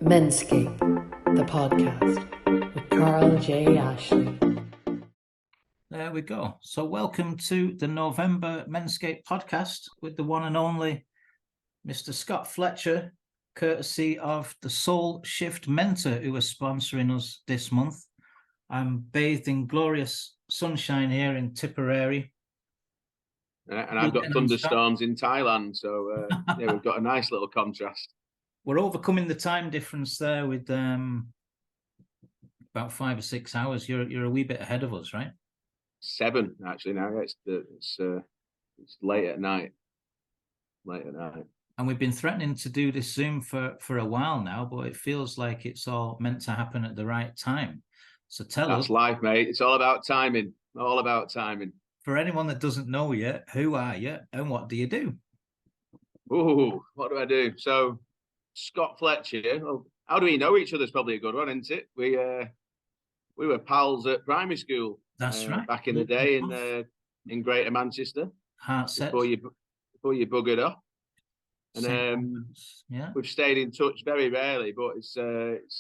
MenScape, the podcast with Carl.J. Ashley. There we go. So welcome to the November MenScape podcast with the one and only Mr. Scott Fletcher, courtesy of the Soul Shift Mentor, who are sponsoring us this month. I'm bathed in glorious sunshine here in Tipperary. And I've got thunderstorms in Thailand, so yeah, we've got a nice little contrast. We're overcoming the time difference there with about 5 or 6 hours. You're a wee bit ahead of us, right? 7 actually now. It's late at night. And we've been threatening to do this Zoom for a while now, but it feels like it's all meant to happen at the right time. So tell us. That's life, mate. It's all about timing. All about timing. For anyone that doesn't know you, who are you and what do you do? Ooh, what do I do? So, Scott Fletcher. Well, how do we know each other is probably a good one, isn't it? We were pals at primary school. That's right. Back in the day in Greater Manchester. Hartshead. Before you buggered off. And yeah, we've stayed in touch very rarely, but it's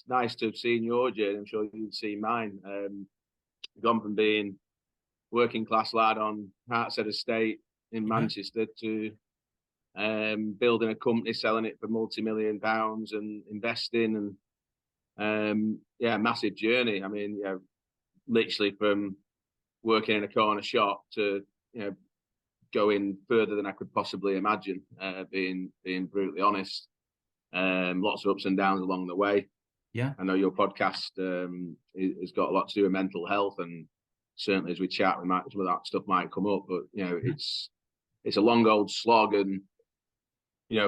nice to have seen your journey. I'm sure you've seen mine. Gone from being working class lad on Hartshead Estate in Manchester to building a company, selling it for multi-million pounds and investing and massive journey. I mean, literally from working in a corner shop to going further than I could possibly imagine, being brutally honest. Lots of ups and downs along the way. Yeah, I know your podcast has got a lot to do with mental health, and certainly as we chat, some of that stuff might come up. But it's a long old slog, and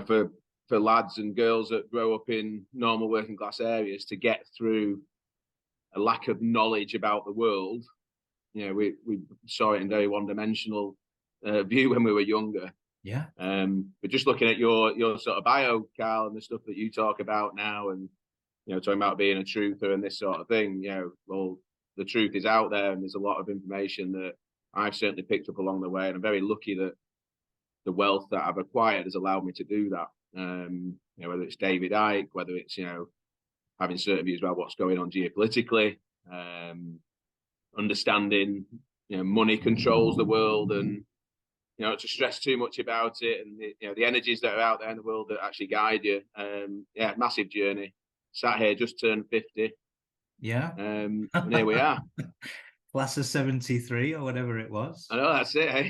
for lads and girls that grow up in normal working class areas to get through a lack of knowledge about the world. We saw it in very one-dimensional view when we were younger. Yeah. But just looking at your sort of bio, Carl, and the stuff that you talk about now, and talking about being a truther and this sort of thing, well, the truth is out there, and there's a lot of information that I've certainly picked up along the way, and I'm very lucky that the wealth that I've acquired has allowed me to do that. Whether it's David Icke, whether it's having certain views about what's going on geopolitically, understanding money controls the world, and to stress too much about it, and the energies that are out there in the world that actually guide you. Massive journey. Sat here, just turned 50. Yeah. And here we are. Class of 73 or whatever it was. I know, that's it, eh?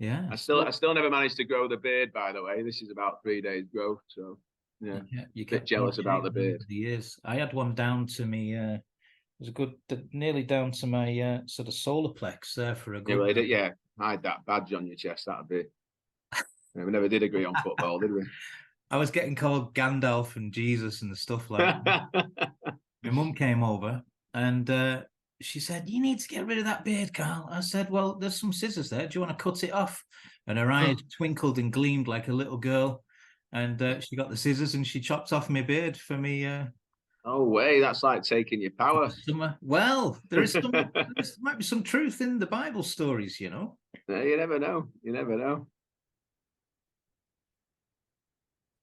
Yeah. I still never managed to grow the beard, by the way. This is about 3 days growth, so you get jealous about the beard. The years. I had one down to me. It was a good, nearly down to my sort of solar plex there for a good. Hide that badge on your chest. That'd be. We never did agree on football, did we? I was getting called Gandalf and Jesus and stuff like that. My mum came over and she said, "You need to get rid of that beard, Carl." I said, "Well, there's some scissors there. Do you want to cut it off?" And her eyes twinkled and gleamed like a little girl. And she got the scissors and she chopped off my beard for me. Oh, way. That's like taking your power. Well, there might be some truth in the Bible stories, Yeah, you never know.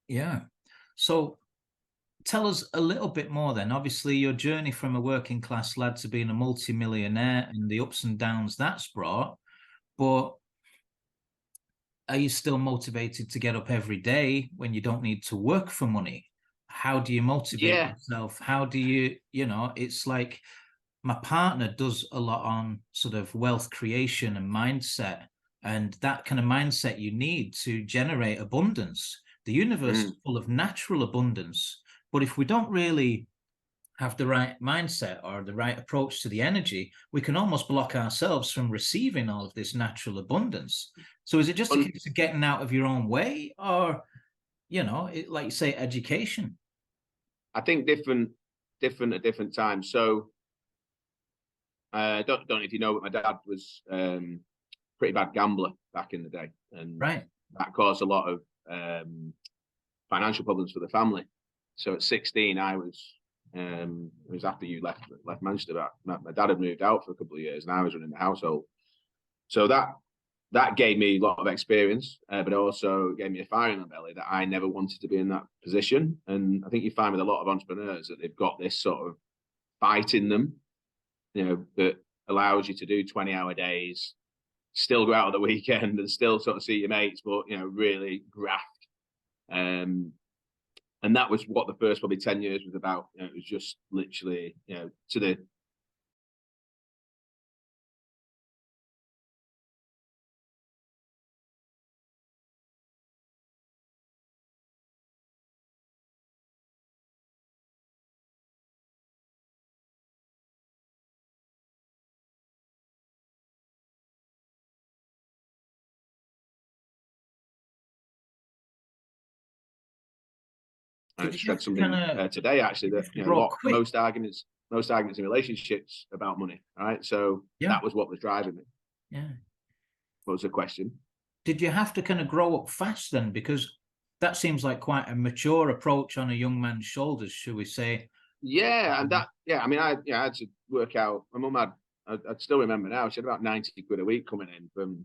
Yeah. So tell us a little bit more then. Obviously, your journey from a working class lad to being a multi-millionaire and the ups and downs that's brought. But are you still motivated to get up every day when you don't need to work for money? How do you motivate yourself? How do you, it's like my partner does a lot on sort of wealth creation and mindset, and that kind of mindset you need to generate abundance. The universe is full of natural abundance, but if we don't really have the right mindset or the right approach to the energy, we can almost block ourselves from receiving all of this natural abundance. So is it just a case of getting out of your own way, or, like you say, education? I think different at different times. So I don't know if you know, but my dad was pretty bad gambler back in the day, and that caused a lot of financial problems for the family. So at 16, it was after you left Manchester. My dad had moved out for a couple of years, and I was running the household. So that that gave me a lot of experience, but also gave me a fire in the belly that I never wanted to be in that position. And I think you find with a lot of entrepreneurs that they've got this sort of fight in them, that allows you to do 20-hour days, still go out on the weekend and still sort of see your mates, but, really graft. And that was what the first probably 10 years was about. It was just literally, to the I just read something today actually that most arguments in relationships about money, right? So that was what was driving me. Yeah. What was the question? Did you have to kind of grow up fast then? Because that seems like quite a mature approach on a young man's shoulders, should we say? Yeah, and I mean, I had to work out. My mum had, I'd still remember now, she had about 90 quid a week coming in from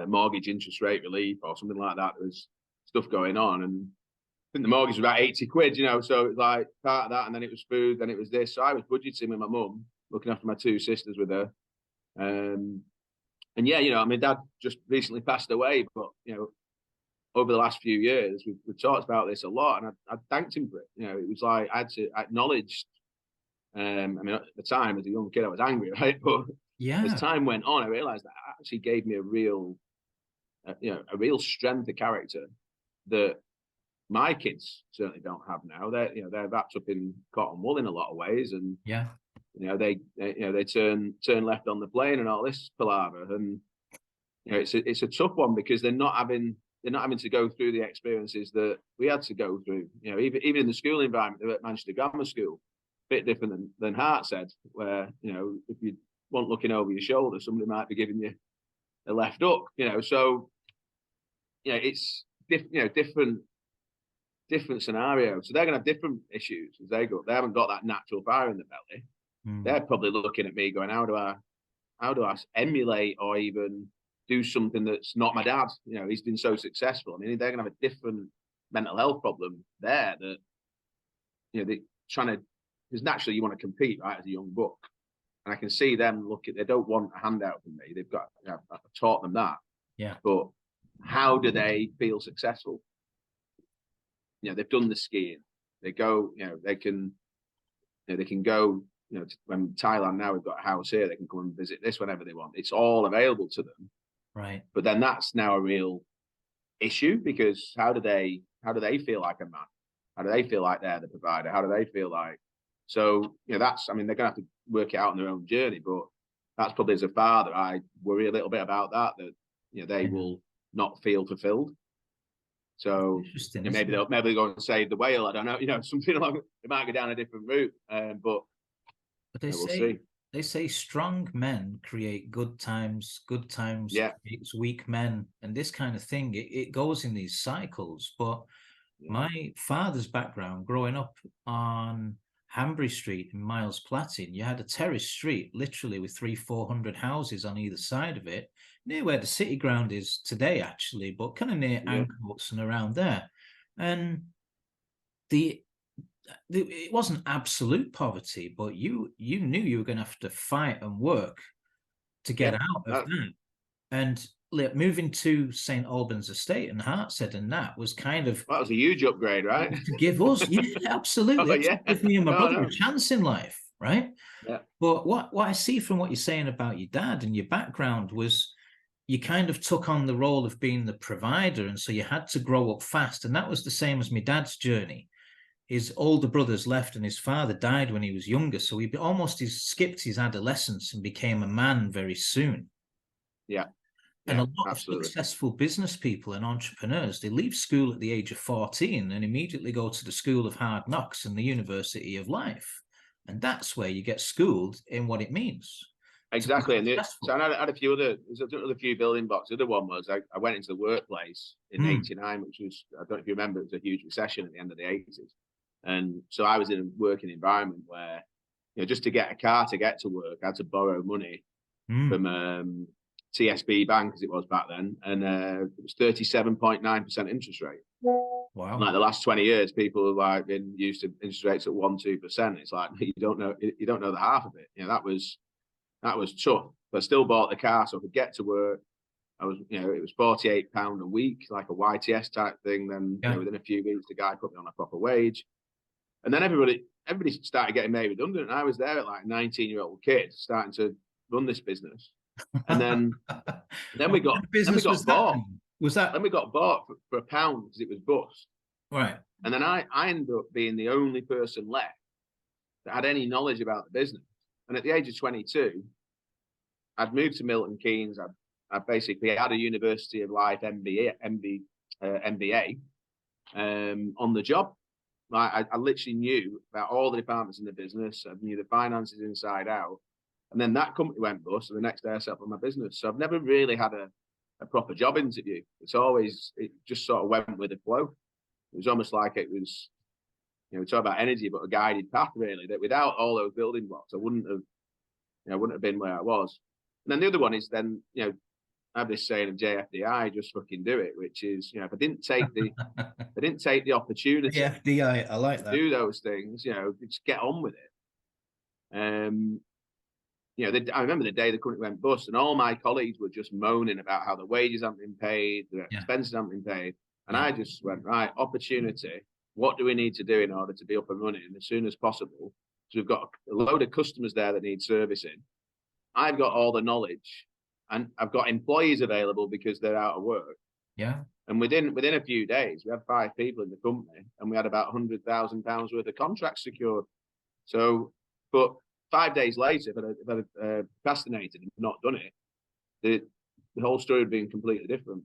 mortgage interest rate relief or something like that. There was stuff going on, and I think the mortgage was about 80 quid, so it was like part of that, and then it was food, then it was this. So I was budgeting with my mum, looking after my two sisters with her. And yeah, my dad just recently passed away, but, over the last few years, we've talked about this a lot, and I thanked him for it. It was like I acknowledged. I mean, at the time, as a young kid, I was angry, right? But as time went on, I realized that it actually gave me a real strength of character that my kids certainly don't have now. They're wrapped up in cotton wool in a lot of ways, and they turn left on the plane and all this palaver, and it's a tough one because they're not having to go through the experiences that we had to go through. Even in the school environment, they're at Manchester Grammar School, a bit different than Hartshead, where if you weren't looking over your shoulder, somebody might be giving you a left hook. So it's different scenarios. So they're going to have different issues as they go. They haven't got that natural fire in the belly. They're probably looking at me going, how do I emulate or even do something that's not my dad? He's been so successful. I mean, they're going to have a different mental health problem there that, they're trying to, because naturally you want to compete, right, as a young buck. And I can see them they don't want a handout from me. They've got, I've taught them that. Yeah. But how do they feel successful? They've done the skiing. They go, they can go, when Thailand now, we've got a house here, they can come and visit this whenever they want. It's all available to them. Right. But then that's now a real issue, because how do they feel like a man? How do they feel like they're the provider? How do they feel like? So, that's, I mean, they're going to have to work it out on their own journey, but that's probably, as a father, I worry a little bit about that they will not feel fulfilled. So maybe they'll go and save the whale. I don't know, something along. They might go down a different route, but we'll see. They say strong men create good times creates weak men, and this kind of thing. It goes in these cycles. But my father's background, growing up on Hanbury Street in Miles Platting, you had a terrace street, literally with 300-400 houses on either side of it, near where the city ground is today, actually, but kind of near Ancoats and around there. And it wasn't absolute poverty, but you knew you were going to have to fight and work to get out of that. And moving to St. Albans Estate and Hartshead and that was kind of... That was a huge upgrade, right? To give us, absolutely. Give me and my brother a chance in life, right? Yeah. But what I see from what you're saying about your dad and your background was you kind of took on the role of being the provider, and so you had to grow up fast. And that was the same as my dad's journey. His older brothers left and his father died when he was younger, so he skipped his adolescence and became a man very soon. Yeah. And a lot of successful business people and entrepreneurs, they leave school at the age of 14 and immediately go to the School of Hard Knocks and the University of Life. And that's where you get schooled in what it means. Exactly. And so I had a few other building blocks. The other one was I went into the workplace in 89, which was, I don't know if you remember, it was a huge recession at the end of the 80s. And so I was in a working environment where, just to get a car to get to work, I had to borrow money from TSB Bank, as it was back then, and it was 37.9% interest rate. Wow. Like the last 20 years, people have like been used to interest rates at 1-2%. It's like you don't know the half of it. That was tough. But I still bought the car so I could get to work. I was, it was £48 a week, like a YTS type thing. Then within a few weeks, the guy put me on a proper wage, and then everybody started getting made redundant. And I was there at like 19-year-old kid starting to run this business, and then we got bought. Then we got bought for £1 because it was bust. Right. And then I ended up being the only person left that had any knowledge about the business. And at the age of 22, I'd moved to Milton Keynes. I basically had a University of Life MBA on the job. I literally knew about all the departments in the business. I knew the finances inside out. And then that company went bust, and the next day I set up my business. So I've never really had a proper job interview. It just sort of went with the flow. It was almost like it was, we talk about energy, but a guided path, really, that without all those building blocks, I wouldn't have been where I was. And then the other one is then, I have this saying of JFDI, just fucking do it, which is, if I didn't take the opportunity, JFDI, I like that, do those things, just get on with it. I remember the day the company went bust, and all my colleagues were just moaning about how the wages haven't been paid, the expenses haven't been paid. And I just went, right, opportunity. What do we need to do in order to be up and running as soon as possible? So we've got a load of customers there that need servicing. I've got all the knowledge, and I've got employees available because they're out of work. Yeah. And within a few days, we had 5 people in the company, and we had about £100,000 worth of contracts secured. So, but 5 days later, if I'd procrastinated and not done it, the whole story would have been completely different.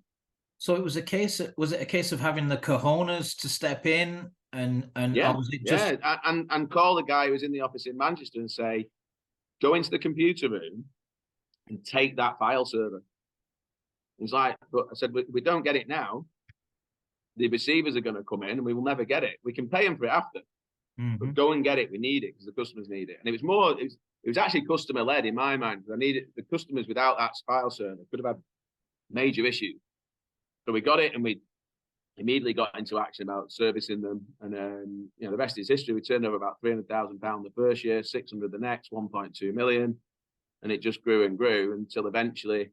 So was it a case of having the cojones to step in and yeah, or was it just and call the guy who was in the office in Manchester and say, go into the computer room and take that file server. He's like, but I said, we don't get it now. The receivers are going to come in and we will never get it. We can pay them for it after, but go and get it. We need it because the customers need it. And it was actually customer led in my mind. I needed the customers without that file server could have had major issues. So we got it, and we immediately got into action about servicing them. And the rest is history. We turned over about £300,000 the first year, 600 the next, 1.2 million, and it just grew and grew until eventually,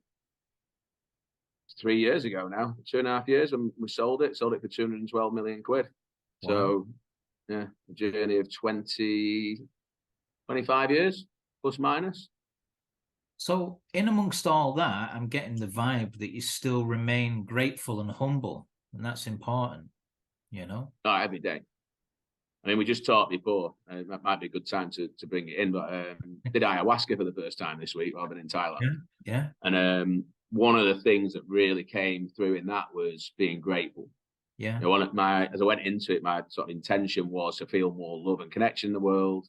3 years ago now, 2.5 years, when we sold it for 212 million quid. Wow. So a journey of 25 years plus minus. So in amongst all that, I'm getting the vibe that you still remain grateful and humble, and that's important, Oh, every day. I mean, we just talked before. That might be a good time to bring it in, but did ayahuasca for the first time this week rather than in Thailand. Yeah. And one of the things that really came through in that was being grateful. Yeah. As I went into it, my sort of intention was to feel more love and connection in the world.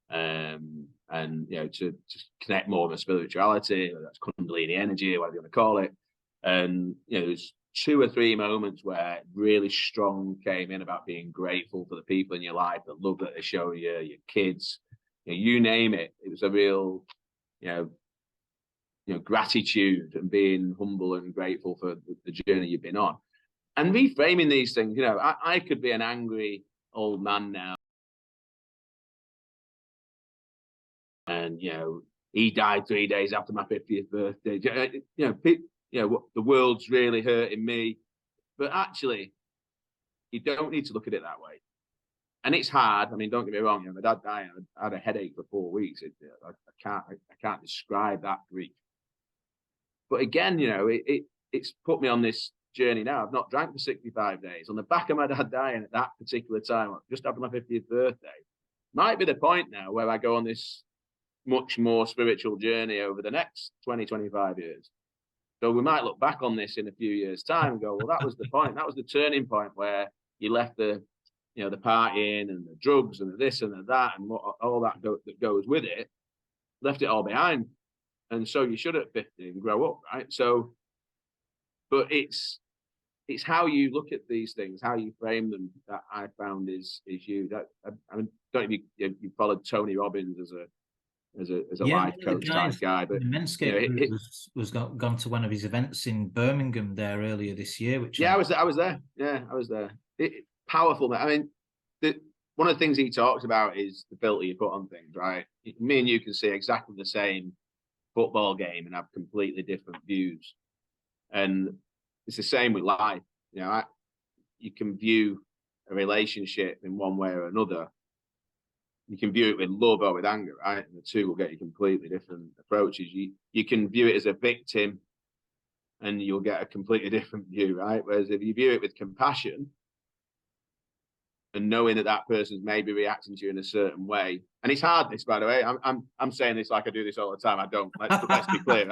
And to connect more with spirituality, whether that's Kundalini energy, whatever you want to call it. And there's 2 or 3 moments where really strong came in about being grateful for the people in your life, the love that they show you, your kids, you name it. It was a real, gratitude and being humble and grateful for the journey you've been on. And reframing these things, I could be an angry old man now. And he died 3 days after my 50th birthday. The world's really hurting me, but actually, you don't need to look at it that way. And it's hard. I mean, don't get me wrong. My dad died. I had a headache for 4 weeks. I can't describe that grief. But again, it's put me on this journey now. I've not drank for 65 days. On the back of my dad dying at that particular time, just after my 50th birthday, might be the point now where I go on this much more spiritual journey over the next 20-25 years. So we might look back on this in a few years' time and go, well, that was the point. That was the turning point where you left the partying and the drugs and the this and the that and all that goes with it, left it all behind. And so you should at 50 and grow up, right? So, but it's how you look at these things, how you frame them, that I found is huge. I mean, don't you followed Tony Robbins as a as a life coach type guy. But the MenScape group was gone to one of his events in Birmingham there earlier this year. Which I was there. Yeah, I was there. Powerful. I mean, one of the things he talks about is the filter you put on things, right? Me and you can see exactly the same football game and have completely different views. And it's the same with life. You know, you can view a relationship in one way or another. You can view it with love or with anger, right? And the two will get you completely different approaches. You can view it as a victim and you'll get a completely different view, right? Whereas if you view it with compassion and knowing that person's maybe reacting to you in a certain way, and it's hard, this, by the way, I'm saying this like I do this all the time. I don't. Let's be clear.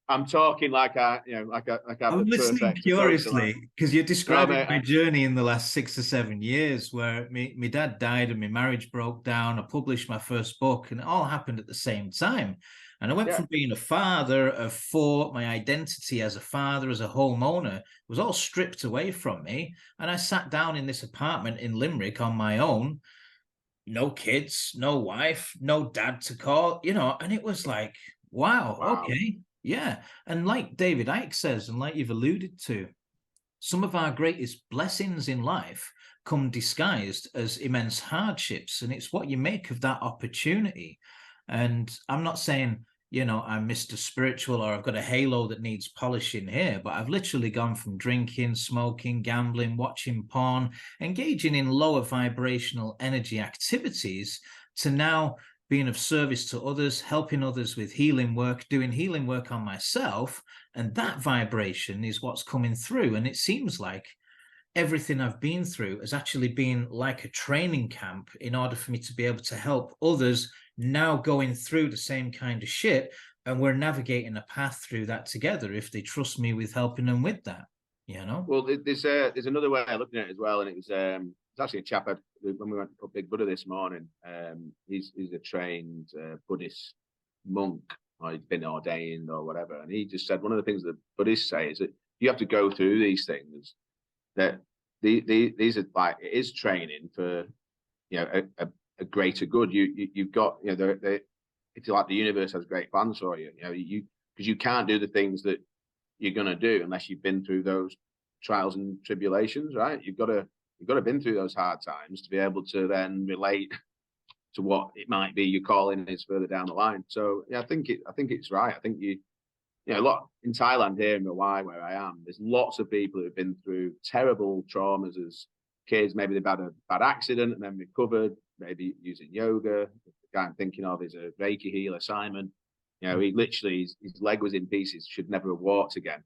I'm talking like I'm listening curiously because you're describing my journey in the last 6 or 7 years, where my dad died and my marriage broke down. I published my first book, and it all happened at the same time. And I went from being a father of 4, my identity as a father, as a homeowner, was all stripped away from me. And I sat down in this apartment in Limerick on my own, no kids, no wife, no dad to call, and it was like, wow. Okay. Yeah. And like David Icke says, and like you've alluded to, some of our greatest blessings in life come disguised as immense hardships. And it's what you make of that opportunity. And I'm not saying, I'm Mr. Spiritual or I've got a halo that needs polishing here, but I've literally gone from drinking, smoking, gambling, watching porn, engaging in lower vibrational energy activities to now being of service to others, helping others with healing work, doing healing work on myself. And that vibration is what's coming through. And it seems like everything I've been through has actually been like a training camp in order for me to be able to help others now going through the same kind of shit. And we're navigating a path through that together if they trust me with helping them with that, Well, there's another way of looking at it as well. And it was actually a chap when we went to Big Buddha this morning. He's a trained Buddhist monk, or he's been ordained or whatever. And he just said one of the things that Buddhists say is that you have to go through these things, that these are like, it is training for a greater good. You've got it's like the universe has great plans for you. Because you can't do the things that you're going to do unless you've been through those trials and tribulations, right? You've got to been through those hard times to be able to then relate to what it might be your calling is further down the line. So yeah, I think it's right. I think a lot in Thailand here in Hawaii where I am, there's lots of people who've been through terrible traumas as kids. Maybe they've had a bad accident and then recovered, maybe using yoga. The guy I'm thinking of is a Reiki healer, Simon. He literally, his leg was in pieces, should never have walked again.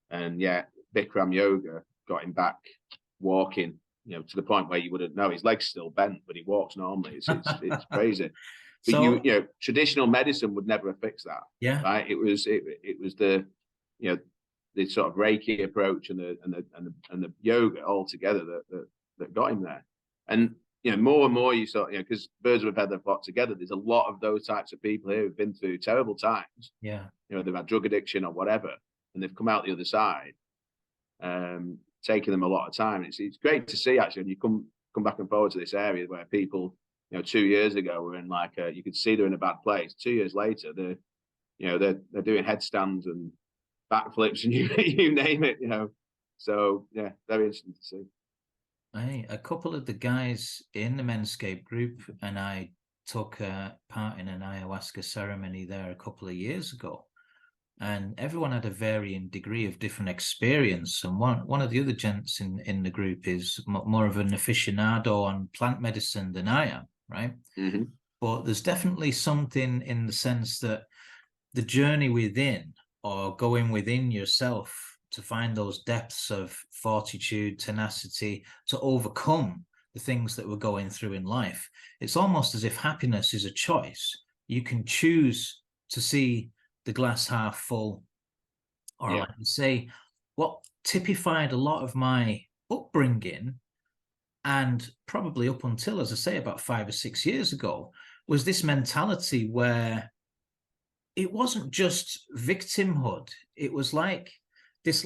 And yet Bikram yoga got him back walking, to the point where you wouldn't know his leg's still bent, but he walks normally. It's crazy. But so, traditional medicine would never have fixed that. Yeah. Right. It was the the sort of Reiki approach and the yoga all together that got him there. And more and more you sort because birds of a feather flock together. There's a lot of those types of people here who've been through terrible times. Yeah. They've had drug addiction or whatever, and they've come out the other side. Taking them a lot of time. It's great to see actually when you come back and forward to this area where people 2 years ago were in like you could see they're in a bad place. 2 years later they're doing headstands and backflips and you name it. So yeah, very interesting to see. A couple of the guys in the MenScape group and I took part in an ayahuasca ceremony there a couple of years ago. And everyone had a varying degree of different experience. And one of the other gents in the group is more of an aficionado on plant medicine than I am, right? Mm-hmm. But there's definitely something in the sense that the journey within or going within yourself to find those depths of fortitude, tenacity, to overcome the things that we're going through in life. It's almost as if happiness is a choice. You can choose to see the glass half full, or like you say, what typified a lot of my upbringing, and probably up until, as I say, about 5 or 6 years ago, was this mentality where it wasn't just victimhood. It was like this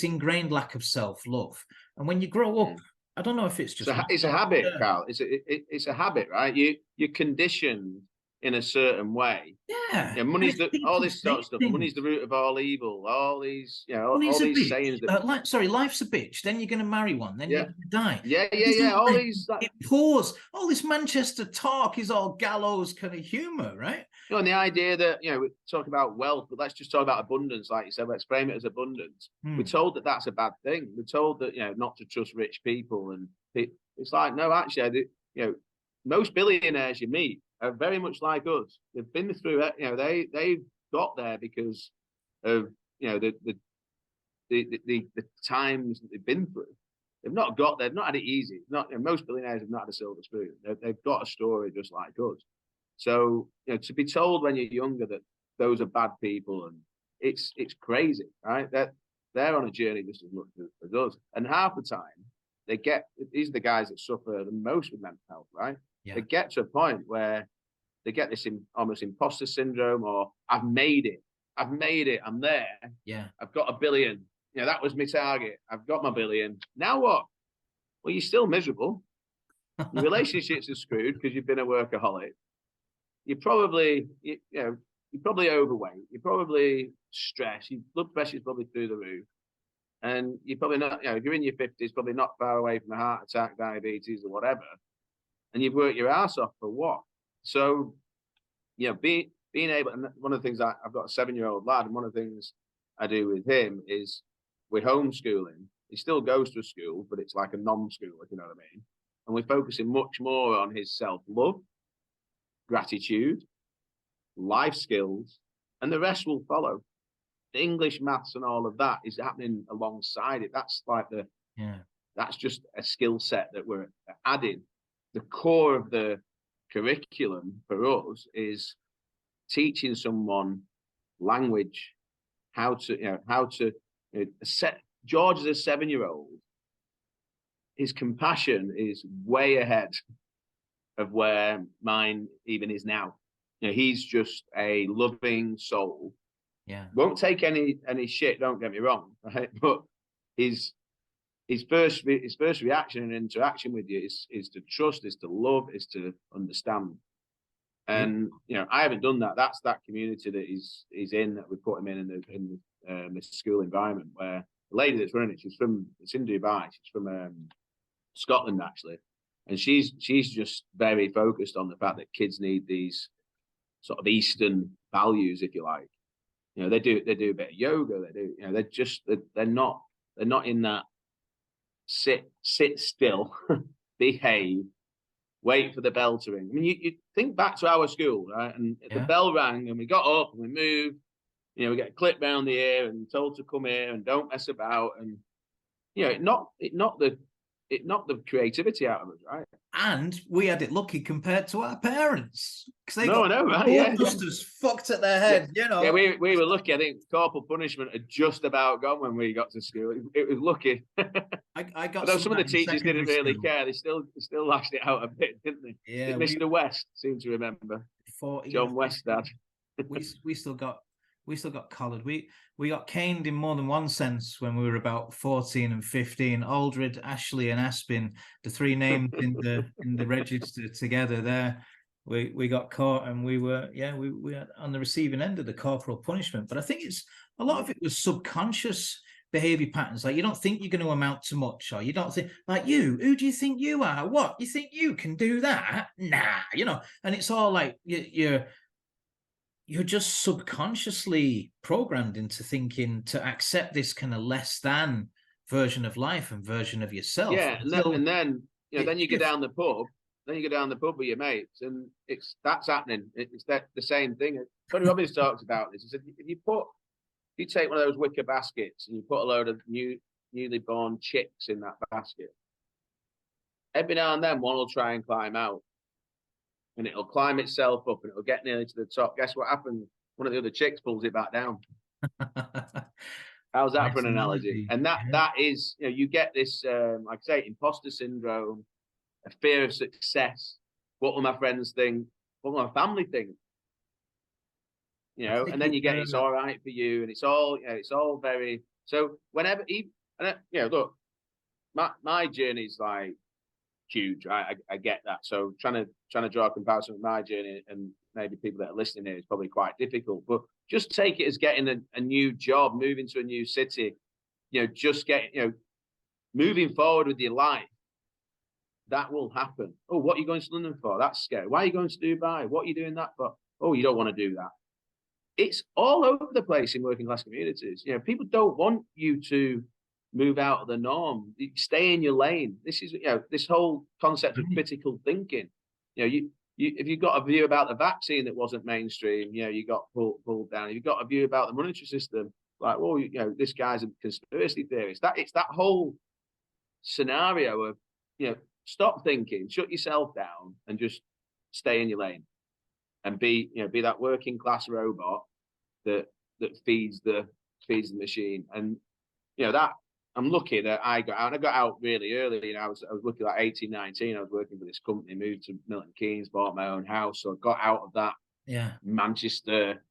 ingrained lack of self-love. And when you grow up I don't know if it's just it's a habit, Carl. It's a habit, right? You're conditioned in a certain way. Yeah, Money's all this sort of stuff. things. Money's the root of all evil. All these, Money's all a these bitch. sayings that. Life's a bitch. Then you're going to marry one. Then you're going to die. Yeah. All these. It pours. All this Manchester talk is all gallows kind of humor, right? And the idea that we talk about wealth, but let's just talk about abundance, like you said. Let's frame it as abundance. We're told that that's a bad thing. We're told that not to trust rich people, and it's like, no, actually, most billionaires you meet are very much like us. They've been through it. They've got there because of the times that they've been through. They've not had it easy. Most billionaires have not had a silver spoon. They've got a story just like us. So to be told when you're younger that those are bad people, and it's crazy, right? That they're on a journey just as much as us. And half the time these are the guys that suffer the most with mental health, right? Yeah. They get to a point where they get this almost imposter syndrome, or I've made it, I'm there. Yeah, I've got $1 billion. That was my target. I've got my $1 billion. Now what? Well, you're still miserable. Your relationships are screwed because you've been a workaholic. You're probably overweight. You're probably stressed. Your blood pressure's probably through the roof. And you're probably not, if you're in your 50s, probably not far away from a heart attack, diabetes, or whatever. And you've worked your ass off for what? So, being able, and one of the things I've got a 7-year-old lad, and one of the things I do with him is we're homeschooling. He still goes to a school, but it's like a non-school, if you know what I mean. And we're focusing much more on his self-love, gratitude, life skills, and the rest will follow. The English, maths, and all of that is happening alongside it. That's like that's just a skill set that we're adding. The core of the curriculum for us is teaching someone language, how to set. George is a 7-year-old. His compassion is way ahead of where mine even is now. He's just a loving soul. Yeah, won't take any shit. Don't get me wrong, right? But his first reaction and interaction with you is to trust, is to love, is to understand. And I haven't done that. That's that community that he's in, that we put him in the school environment, where the lady that's running it, it's in Dubai. She's from Scotland actually, and she's just very focused on the fact that kids need these sort of Eastern values, if you like. They do a bit of yoga. They do. They're not in that sit still, behave, wait for the bell to ring. I mean, you think back to our school, right? And the bell rang, and we got up and we moved. We get clipped round the ear and told to come here and don't mess about. And it knocked the creativity out of us, right? And we had it lucky compared to our parents, because they just as fucked at their head, Yeah, we were lucky. I think corporal punishment had just about gone when we got to school. It was lucky. I got. Although some of the teachers didn't really care, they still lashed it out a bit, didn't they? Yeah, Mr. West seemed to remember. John West, Dad. we still got collared. We got caned in more than one sense when we were about 14 and 15. Aldred, Ashley, and Aspin, the three names in the register together there. We got caught, and we were on the receiving end of the corporal punishment. But I think a lot of it was subconscious behavior patterns. Like, you don't think you're going to amount to much, or you don't think, like, who do you think you are? What, you think you can do that? Nah, and it's all like you're just subconsciously programmed into thinking to accept this kind of less than version of life and version of yourself. Yeah, and then then you go down the pub. Then you go down the pub with your mates, and that's happening. It's the same thing. Tony Robbins talks about this. He said, if you take one of those wicker baskets and you put a load of newly born chicks in that basket, every now and then one will try and climb out. And it'll climb itself up, and it'll get nearly to the top. Guess what happens? One of the other chicks pulls it back down. How's that for an analogy? And that is, you get this, like I say, imposter syndrome, a fear of success. What will my friends think? What will my family think? And then you get it's all right for you, and it's all very. So whenever look, my journey's like huge, right? I get that. So trying to draw a comparison with my journey and maybe people that are listening here is probably quite difficult. But just take it as getting a new job, moving to a new city, just moving forward with your life. That will happen. Oh, what are you going to London for? That's scary. Why are you going to Dubai? What are you doing that for? Oh, you don't want to do that. It's all over the place in working class communities. People don't want you to move out of the norm. Stay in your lane. This is, this whole concept of critical thinking. If you've got a view about the vaccine that wasn't mainstream, you got pulled down. If you've got a view about the monetary system, like, well, this guy's a conspiracy theorist. It's that whole scenario of, stop thinking, shut yourself down, and just stay in your lane, and be that working class robot that feeds the machine. And that I'm lucky that I got out really early. I was lucky, like 18, 19. I was working for this company, moved to Milton Keynes, bought my own house, so I got out of that Manchester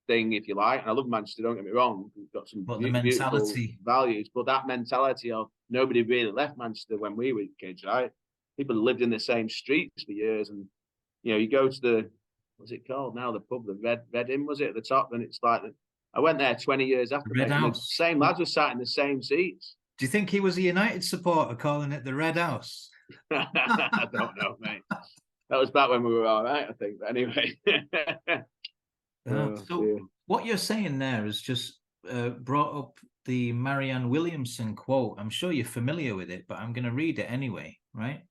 thing, if you like. And I love Manchester, don't get me wrong. We've got some beautiful values, but that mentality of nobody really left Manchester when we were kids, right? People lived in the same streets for years, and you go to the, what's it called now, the pub, the Red Inn, was it, at the top? And it's like, I went there 20 years after, the same lads were sat in the same seats. Do you think he was a United supporter calling it the Red House? I don't know, mate. That was back when we were all right, I think. But anyway. What you're saying there is just brought up the Marianne Williamson quote. I'm sure you're familiar with it, but I'm going to read it anyway, right?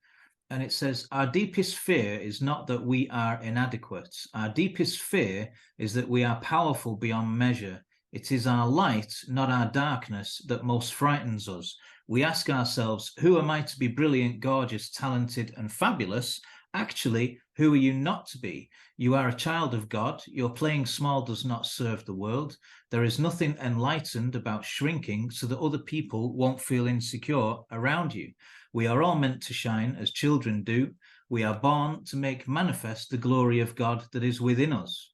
And it says, our deepest fear is not that we are inadequate. Our deepest fear is that we are powerful beyond measure. It is our light, not our darkness, that most frightens us. We ask ourselves, who am I to be brilliant, gorgeous, talented, and fabulous? Actually, who are you not to be? You are a child of God. Your playing small does not serve the world. There is nothing enlightened about shrinking so that other people won't feel insecure around you. We are all meant to shine as children do. We are born to make manifest the glory of God that is within us.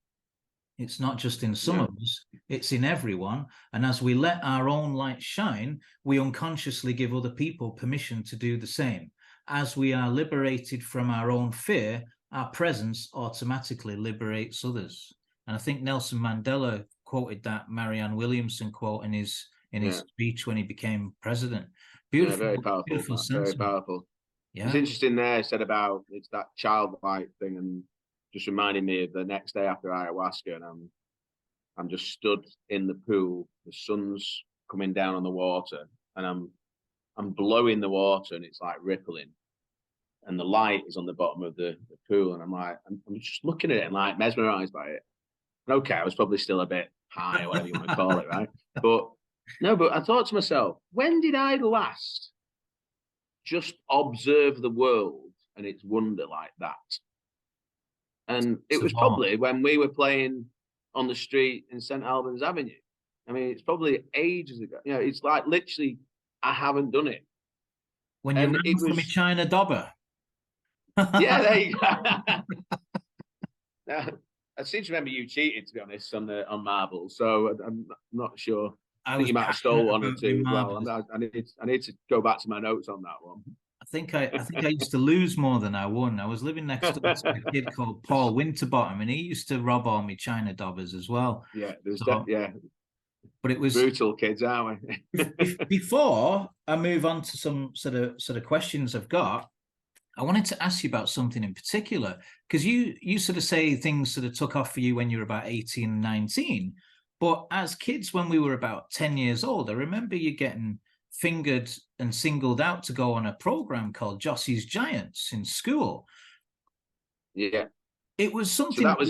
It's not just in some of us, it's in everyone. And as we let our own light shine, we unconsciously give other people permission to do the same. As we are liberated from our own fear, our presence automatically liberates others. And I think Nelson Mandela quoted that Marianne Williamson quote in his speech when he became president. Beautiful, very powerful. Beautiful very powerful. Yeah. It's interesting there, said about it's that childlike thing, and just reminding me of the next day after ayahuasca, and I'm just stood in the pool. The sun's coming down on the water, and I'm blowing the water, and it's like rippling, and the light is on the bottom of the pool, and I'm just looking at it and like mesmerized by it. And okay, I was probably still a bit high, or whatever you want to call it, right? But I thought to myself, when did I last just observe the world and its wonder like that? And it was probably when we were playing on the street in St. Albans Avenue. I mean, it's probably ages ago. It's like literally, I haven't done it. When you ran from a China Dobber. Yeah, there you go. I seem to remember you cheated, to be honest, on marbles. So I'm not sure. I think you might have stolen one or two as well. I need to go back to my notes on that one. I think I used to lose more than I won. I was living next door to a kid called Paul Winterbottom, and he used to rob all my China Dobbers as well. Yeah, but it was brutal kids, aren't we? Before I move on to some sort of questions I've got, I wanted to ask you about something in particular, because you sort of say things sort of took off for you when you were about 18 and 19. But as kids, when we were about 10 years old, I remember you getting fingered and singled out to go on a program called Josss Giants in school. Yeah. It was something. So that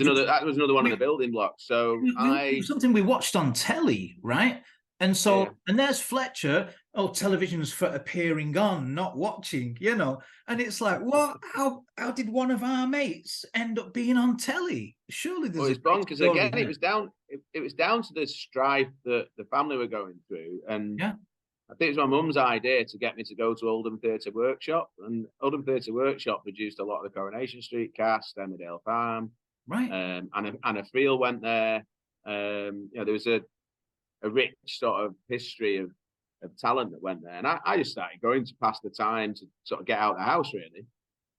was another one of the building blocks. So it was something we watched on telly, right? And so, and there's Fletcher. Oh, television's for appearing on, not watching, And it's like, what? How did one of our mates end up being on telly? Surely there's. Well, it's bonkers again. It was down. It was down to the strife that the family were going through, and I think it was my mum's idea to get me to go to Oldham Theatre Workshop, and Oldham Theatre Workshop produced a lot of the Coronation Street cast, Emmerdale Farm, right? Anna Friel went there. There was a rich sort of history of talent that went there. And I just started going to pass the time to sort of get out of the house, really.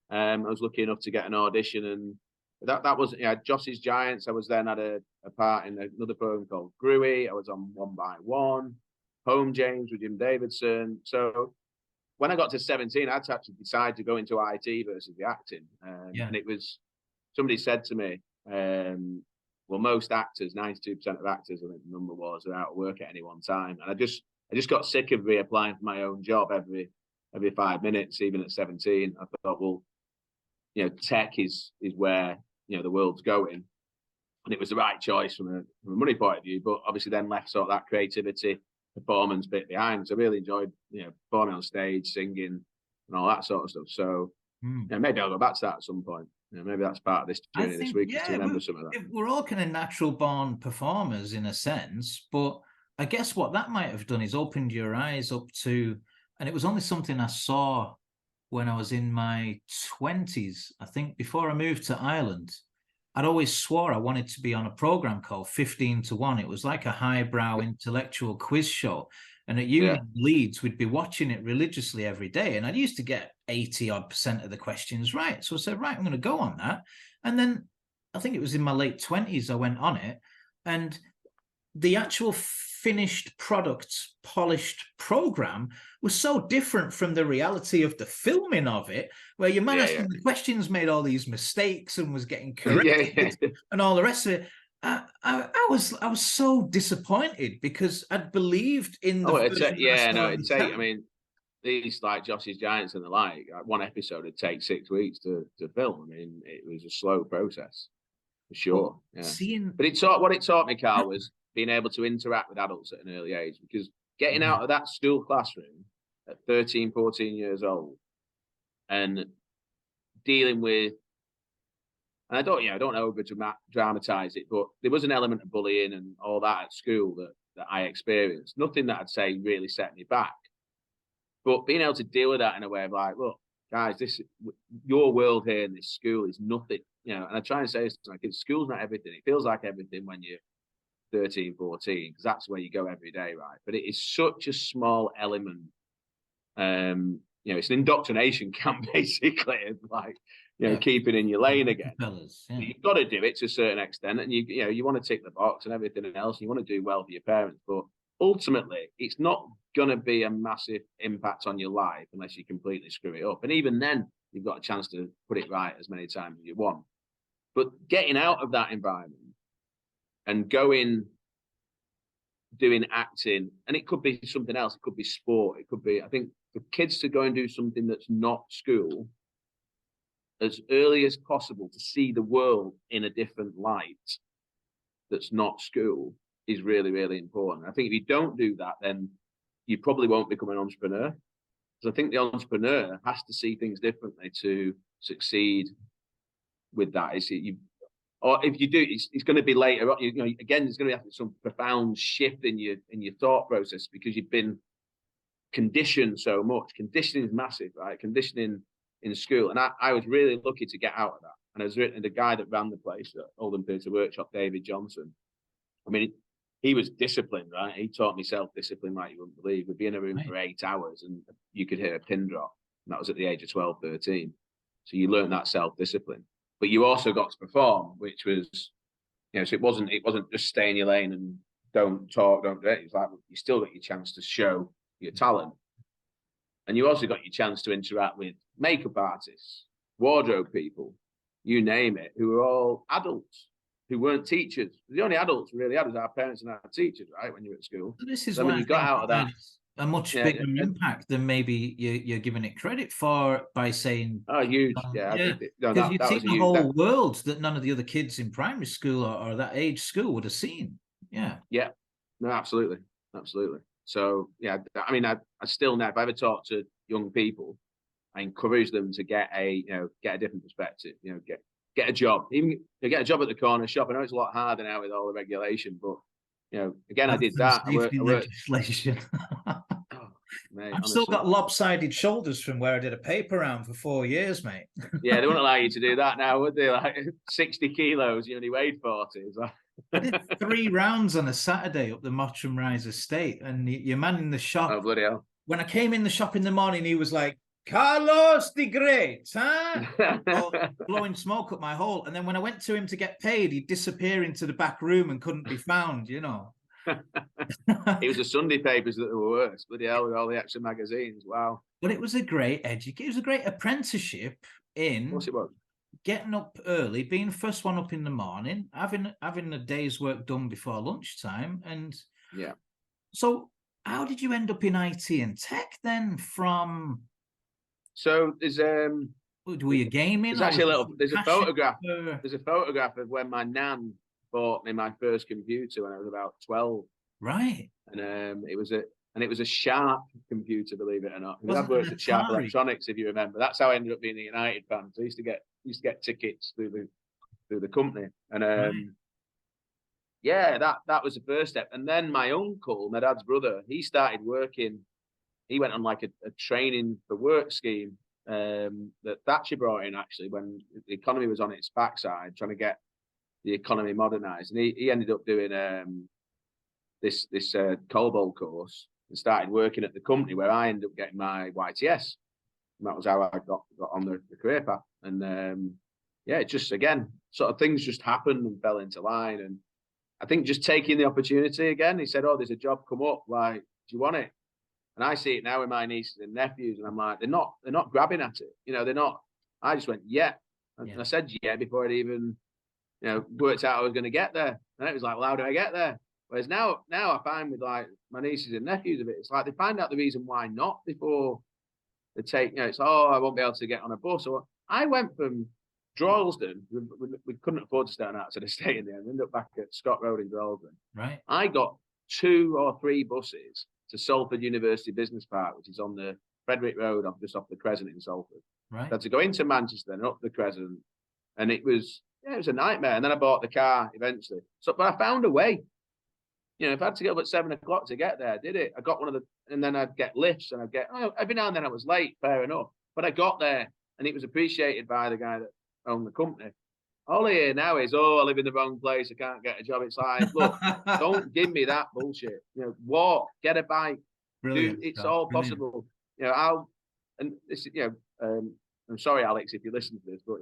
I was lucky enough to get an audition, and that was Josss Giants. I was then at a part in another program called Gruey. I was on One by One, Home James with Jim Davidson. So when I got to 17, I had to actually decide to go into IT versus the acting. And it was, somebody said to me, well, most actors, 92% of actors, I think the number was, are out of work at any one time. And I just got sick of reapplying for my own job every 5 minutes, even at 17. I thought, well, tech is where, the world's going. And it was the right choice from a money point of view, but obviously then left sort of that creativity, performance bit behind. So I really enjoyed, performing on stage, singing, and all that sort of stuff. So maybe I'll go back to that at some point. Maybe that's part of this journey this week, is to remember some of that. We're all kind of natural born performers in a sense, but I guess what that might have done is opened your eyes up to, and it was only something I saw when I was in my 20s. I think before I moved to Ireland, I'd always swore I wanted to be on a program called 15 to 1. It was like a highbrow intellectual quiz show. And at uni in Leeds, we'd be watching it religiously every day. And I used to get 80% of the questions right. So I said, right, I'm going to go on that. And then I think it was in my late 20s, I went on it. And the actual finished product, polished program was so different from the reality of the filming of it, where your man asking the questions made all these mistakes and was getting corrected and all the rest of it. I was so disappointed because I'd believed in the I mean, these like Josss Giants and the like one episode would take 6 weeks to film. I mean, it was a slow process for sure. But what it taught me, Carl, was being able to interact with adults at an early age, because getting out of that school classroom at 13, 14 years old and dealing with, and I don't over dramatize it, but there was an element of bullying and all that at school that I experienced. Nothing that I'd say really set me back, but being able to deal with that in a way of like, look, guys, your world here in this school is nothing, and I try and say this to my kids, school's not everything. It feels like everything when you're 13, 14, because that's where you go every day, right? But it is such a small element. It's an indoctrination camp, basically, like, keeping in your lane again. You've got to do it to a certain extent, and you want to tick the box and everything else. You want to do well for your parents, but ultimately, it's not going to be a massive impact on your life unless you completely screw it up. And even then, you've got a chance to put it right as many times as you want. But getting out of that environment and doing acting, and it could be something else, it could be sport, it could be, I think, for kids to go and do something that's not school as early as possible, to see the world in a different light that's not school, is really, really important. I think if you don't do that, then you probably won't become an entrepreneur. Because I think the entrepreneur has to see things differently to succeed with that. Or if you do, it's going to be later on. Again, there's going to be some profound shift in your thought process, because you've been conditioned so much. Conditioning is massive, right? Conditioning in school, and I was really lucky to get out of that. And I was written the guy that ran the place at Oldham Theatre Workshop, David Johnson. I mean, he was disciplined, right? He taught me self-discipline like you wouldn't believe. We'd be in a room for 8 hours, and you could hear a pin drop. And that was at the age of 12, 13. So you learned that self-discipline. But you also got to perform, which was, so it wasn't just stay in your lane and don't talk, don't do it. It's like you still got your chance to show your talent. And you also got your chance to interact with makeup artists, wardrobe people, you name it, who were all adults, who weren't teachers. The only adults we really had was our parents and our teachers, right, when you were at school. This is when you got out of that. A much bigger impact than maybe you're giving it credit for, by saying, huge. Because you'd seen the whole world that none of the other kids in primary school or that age school would have seen. No, absolutely. So I mean, I still now, if I ever talk to young people, I encourage them to get a different perspective. Get a job, even get a job at the corner shop. I know it's a lot harder now with all the regulation, but again, I did that. I worked legislation. Mate, I've still got lopsided shoulders from where I did a paper round for 4 years, mate. They wouldn't allow you to do that now, would they? Like 60 kilos, you only weighed 40. I did 3 rounds on a Saturday up the Mottram Rise estate, and your man in the shop. Oh, bloody hell. When I came in the shop in the morning, he was like, Carlos the Great, huh? Blowing smoke up my hole. And then when I went to him to get paid, he'd disappear into the back room and couldn't be found, you know. It was the Sunday papers that were worse. Bloody hell, with all the extra magazines. Wow. But it was a great it was a great apprenticeship in Of course it was. getting up early, being first one up in the morning, having a day's work done before lunchtime. And yeah. So how did you end up in IT and tech then from... So there's were you gaming? There's actually there's a photograph of when my nan bought me my first computer when I was about 12. Right. And it was a Sharp computer, believe it or not. I've worked at Sharp Electronics, if you remember. That's how I ended up being a United fan. So I used to get tickets through the company. And right. yeah, that was the first step. And then my uncle, my dad's brother, he started working. He went on like a training for work scheme that Thatcher brought in, actually, when the economy was on its backside, trying to get the economy modernized. And he ended up doing this COBOL course and started working at the company where I ended up getting my YTS. And that was how I got on the career path. And yeah, it just, again, sort of things just happened and fell into line. And I think just taking the opportunity again, he said, oh, there's a job come up, like, do you want it? And I see it now with my nieces and nephews, and I'm like, they're not grabbing at it. You know, they're not. I just went, yeah. And I said, yeah, before it even, worked out I was going to get there. And it was like, well, how do I get there? Whereas now I find with like my nieces and nephews of it, it's like they find out the reason why not before they take, it's, oh, I won't be able to get on a bus. Or I went from Droylsden, we couldn't afford to stay on outside the state in the end. We ended up back at Scott Road in Droylsden. Right. I got 2 or 3 buses to Salford University Business Park, which is on the Frederick Road, just off the Crescent in Salford. Right. I had to go into Manchester and up the Crescent, and it was a nightmare. And then I bought the car eventually. But I found a way. If I had to get up at 7 o'clock to get there, I did it. I got and then I'd get lifts, and every now and then I was late, fair enough. But I got there, and it was appreciated by the guy that owned the company. All I hear now is, oh, I live in the wrong place, I can't get a job. It's like, look, don't give me that bullshit. Walk, get a bike. Brilliant. It's all possible. I'm sorry, Alex, if you listen to this, but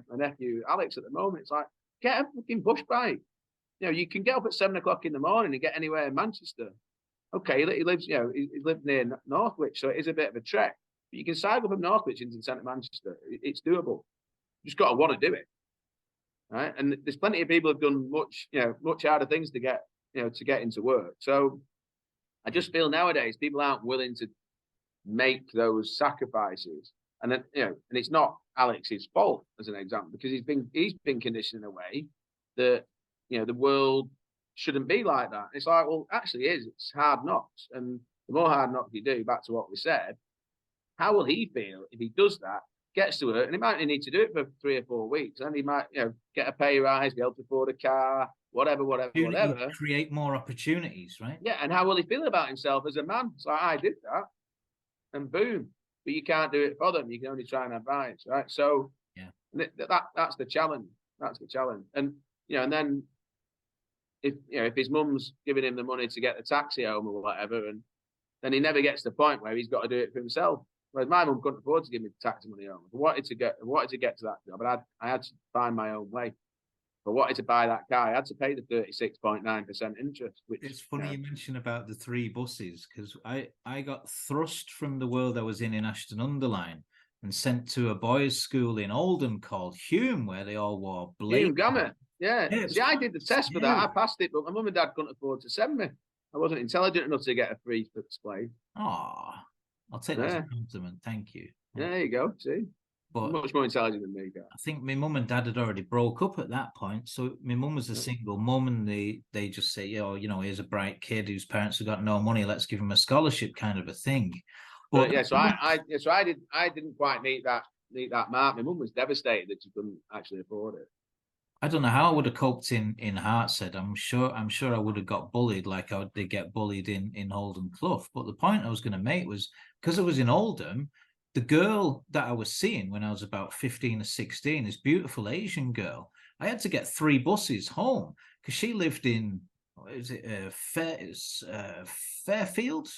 my nephew Alex at the moment, it's like, get a fucking push bike. You can get up at 7 o'clock in the morning and get anywhere in Manchester. Okay, he lives, he lived near Northwich, so it is a bit of a trek. But you can cycle from Northwich into centre Manchester. It's doable. You just got to want to do it. Right, and there's plenty of people who've done much harder things to get into work. So I just feel nowadays people aren't willing to make those sacrifices, and then and it's not Alex's fault as an example, because he's been conditioned in a way that the world shouldn't be like that. It's like, well, actually it is. It's hard knocks, and the more hard knocks you do, back to what we said, how will he feel if he does that? Gets to work, and he might need to do it for 3 or 4 weeks, and he might, get a pay rise, be able to afford a car, whatever. Create more opportunities, right? Yeah, and how will he feel about himself as a man? It's like, I did that, and boom. But you can't do it for them. You can only try and advise, right? So yeah, that's the challenge. That's the challenge. And and then if his mum's giving him the money to get the taxi home or whatever, and then he never gets to the point where he's got to do it for himself. Whereas my mum couldn't afford to give me the taxi money home. I wanted to get to that job, but I had to find my own way. If I wanted to buy that car, I had to pay the 36.9% interest. Which, it's funny you mention about the 3 buses, because I got thrust from the world I was in Ashton-under-Lyne and sent to a boys' school in Oldham called Hume, where they all wore blazers. Hume Grammar, yeah. See, I did the test for that. I passed it, but my mum and dad couldn't afford to send me. I wasn't intelligent enough to get a free display. Oh, I'll take that as a compliment. Thank you. There you go. See, but much more intelligent than me, guys. I think my mum and dad had already broke up at that point. So my mum was a single mum, and they just say, here's a bright kid whose parents have got no money. Let's give him a scholarship, kind of a thing. But yeah, so I didn't quite meet that mark. My mum was devastated that she couldn't actually afford it. I don't know how I would have coped in Hartshead. I'm sure I would have got bullied like I did get bullied in Oldham Clough. But the point I was going to make was, because I was in Oldham, the girl that I was seeing when I was about 15 or 16, this beautiful Asian girl, I had to get 3 buses home. because she lived in, what is it, Fairfield?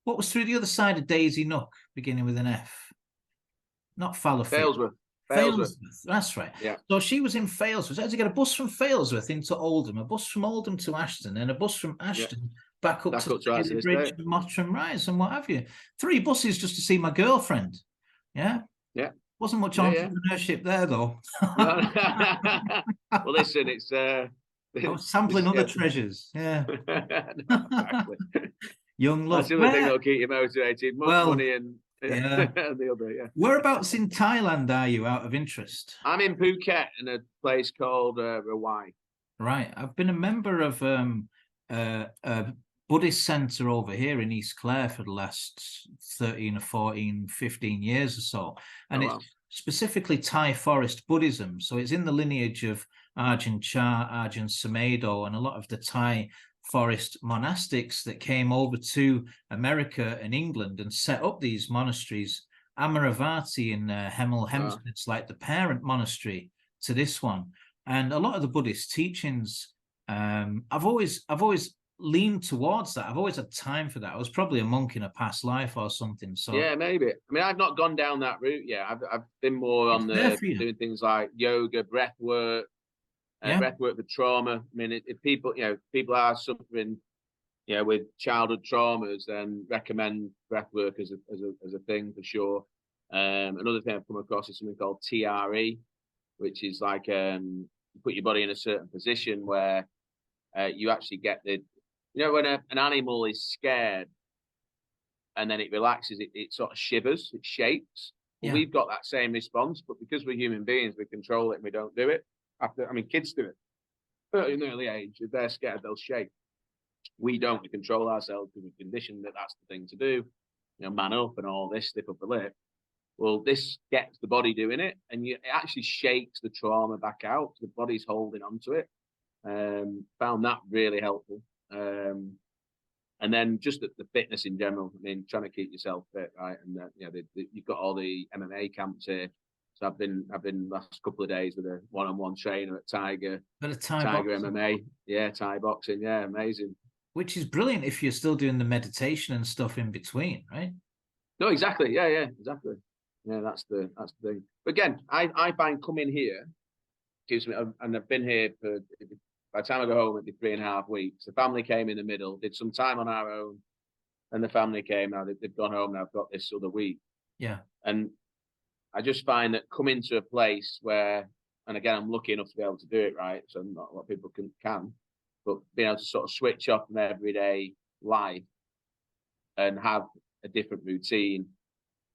What was through the other side of Daisy Nook, beginning with an F? Not Fallowfield. Failsworth. That's right. Yeah. So she was in Failsworth. I had to get a bus from Failsworth into Oldham, a bus from Oldham to Ashton, and a bus from Ashton back up to the Bridge and Mottram Rise and what have you. 3 buses just to see my girlfriend. Yeah. Yeah. Wasn't much entrepreneurship there, though. Well, listen, it's I was sampling other treasures. Yeah. No, exactly. Young love. That's the other thing that'll keep you motivated. Money and the other. Yeah. Whereabouts in Thailand are you, out of interest? I'm in Phuket in a place called Rawai. Right. I've been a member of a Buddhist centre over here in East Clare for the last 13 or 14, 15 years or so. And it's specifically Thai forest Buddhism. So it's in the lineage of Ajahn Chah, Ajahn Sumedho, and a lot of the Thai forest monastics that came over to America and England and set up these monasteries. Amaravati in Hemel Hempstead's like the parent monastery to this one. And a lot of the Buddhist teachings, I've always leaned towards that. I've always had time for that. I was probably a monk in a past life or something. So yeah, maybe. I mean, I've not gone down that route yet. I've been more on doing things like yoga, breath work, breath work for trauma. I mean, if people, people are suffering, with childhood traumas, then recommend breath work as a thing for sure. Another thing I've come across is something called TRE, which is like you put your body in a certain position where you actually get when an animal is scared and then it relaxes, it sort of shivers, it shakes. Well, we've got that same response, but because we're human beings, we control it and we don't do it. Kids do it at an early age. If they're scared, they'll shake. We don't. We control ourselves because we're conditioned that that's the thing to do. Man up and all this, stiff upper lip. Well, this gets the body doing it, and it actually shakes the trauma back out. The body's holding onto it. Found that really helpful. And then just the fitness in general. I mean, trying to keep yourself fit, right? And you've got all the MMA camps here. So I've been last couple of days with a one-on-one trainer at Tiger MMA. Yeah, Thai boxing. Yeah, amazing. Which is brilliant if you're still doing the meditation and stuff in between, right? No, exactly. Yeah, exactly. Yeah, that's the thing. But again, I find coming here gives me, and I've been here for, by the time I go home, it'd be 3.5 weeks. The family came in the middle, did some time on our own, and the family came. Now they've gone home. Now I've got this other week. Yeah. And I just find that coming to a place where, and again, I'm lucky enough to be able to do it, right? So not a lot of people can, but being able to sort of switch off from everyday life and have a different routine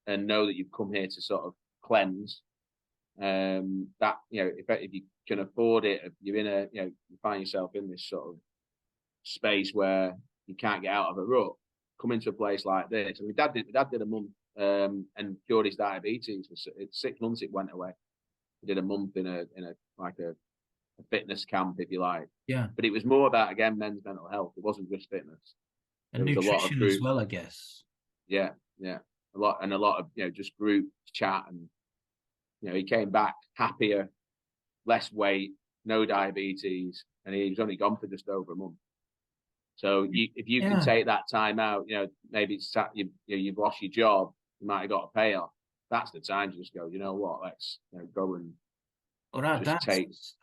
and know that you've come here to sort of cleanse. That, if you can afford it, if you're in you find yourself in this sort of space where you can't get out of a rut, come into a place like this. And my dad did a month and cured his diabetes. It's 6 months it went away. He did a month in a fitness camp, if you like. Yeah. But it was more about, again, men's mental health. It wasn't just fitness. And nutrition as well, I guess. Yeah. A lot of just group chat, and he came back happier, less weight, no diabetes, and he was only gone for just over a month. So if you can take that time out, maybe it's you've lost your job, you might have got a payoff. That's the time to just go, you know what, let's go and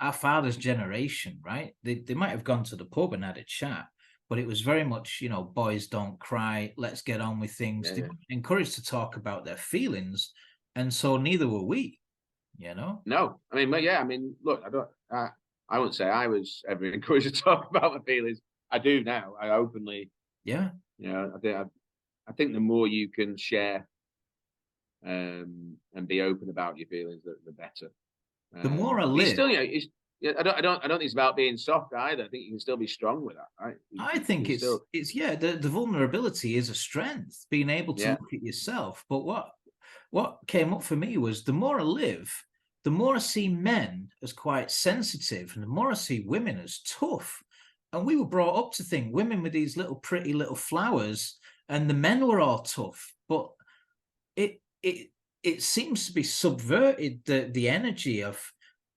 our father's generation, right? They might have gone to the pub and had a chat, but it was very much, boys don't cry, let's get on with things. They were encouraged to talk about their feelings, and so neither were we, No, look, I wouldn't say I was ever encouraged to talk about my feelings. I do now. I openly. Yeah. I think the more you can share and be open about your feelings, the better. The more I live. Still, I don't think it's about being soft either. I think you can still be strong with that, right? I think the vulnerability is a strength, being able to look at yourself. But what came up for me was, the more I live, the more I see men as quite sensitive, and the more I see women as tough. And we were brought up to think women with these little pretty little flowers, and the men were all tough. But it seems to be subverted the energy of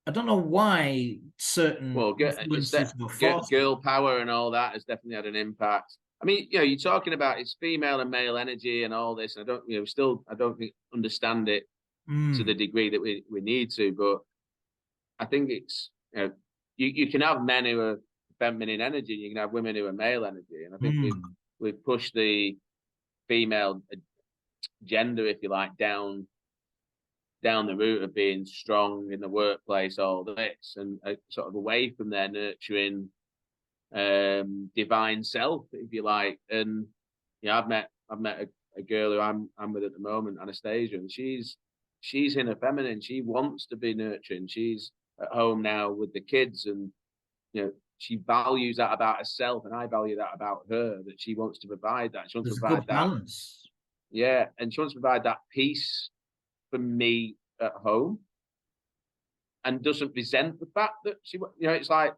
I don't know why certain Well, it's influences that were forced. girl power and all that has definitely had an impact. I mean, you know, you're talking about it's female and male energy and all this. And I don't, you know, still, I don't think understand it to the degree that we need to. But I think it's, you know, you can have men who are feminine energy, you can have women who are male energy, and I think we've pushed the female gender, if you like, down the route of being strong in the workplace, all this, and sort of away from their nurturing divine self, if you like. And yeah, I've met a girl who I'm with at the moment, Anastasia, and she's in her feminine. She wants to be nurturing. She's at home now with the kids, and you know, she values that about herself, and I value that about her. That she wants to provide that. She wants There's to a provide good that balance. Yeah, and she wants to provide that peace for me at home, and doesn't resent the fact that she, you know, it's like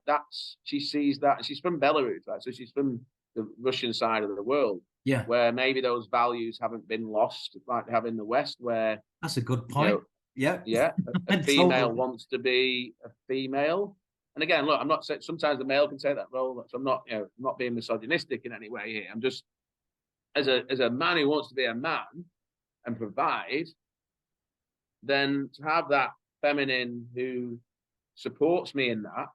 she sees that, and she's from Belarus, right? So she's from the Russian side of the world, Yeah, where maybe those values haven't been lost like they have in the West, where that's a good point. You know, a female wants to be a female. And again, look, I'm not saying sometimes the male can take that role. So I'm not, you know, not being misogynistic in any way here. I'm just as a man who wants to be a man and provide, then to have that feminine who supports me in that,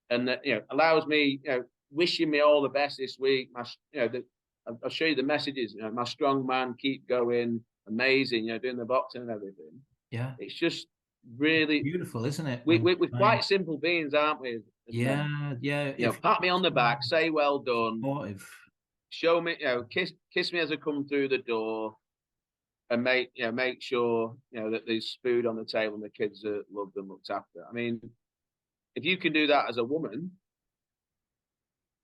and that, you know, allows me, you know, wishing me all the best this week. I'll show you the messages. You know, my strong man, keep going, amazing. You know, doing the boxing and everything. Yeah, it's just really beautiful, isn't it? We're quite simple beings, aren't we? Yeah, men? yeah. You know, pat me on the back, say well done, supportive. Show me, you know, kiss me as I come through the door, and make sure, you know, that there's food on the table and the kids are loved and looked after. I mean, if you can do that as a woman,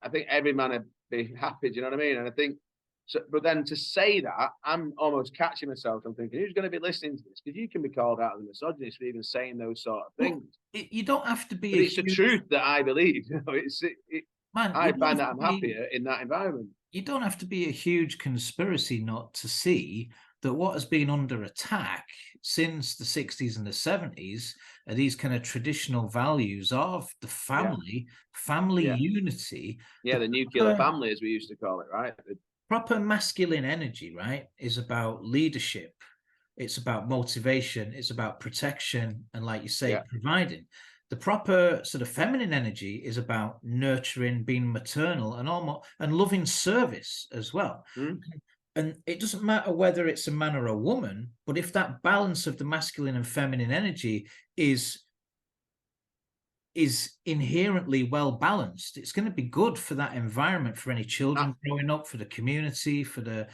I think every man would be happy. Do you know what I mean? And I think so. But then to say that, I'm almost catching myself. I'm thinking, who's going to be listening to this? Because you can be called out as a misogynist for even saying those sort of things. Well, you don't have to be. But it's the truth that I believe. You know, Man, I find that I'm happier in that environment. You don't have to be a huge conspiracy nut to see that what has been under attack since the 60s and the 70s are these kind of traditional values of the family unity. Yeah, the nuclear family, as we used to call it, right? Proper masculine energy, right, is about leadership. It's about motivation. It's about protection. And like you say, providing. The proper sort of feminine energy is about nurturing, being maternal, and loving service as well. And it doesn't matter whether it's a man or a woman, but if that balance of the masculine and feminine energy is inherently well balanced, it's going to be good for that environment, for any children growing up, for the community, for the,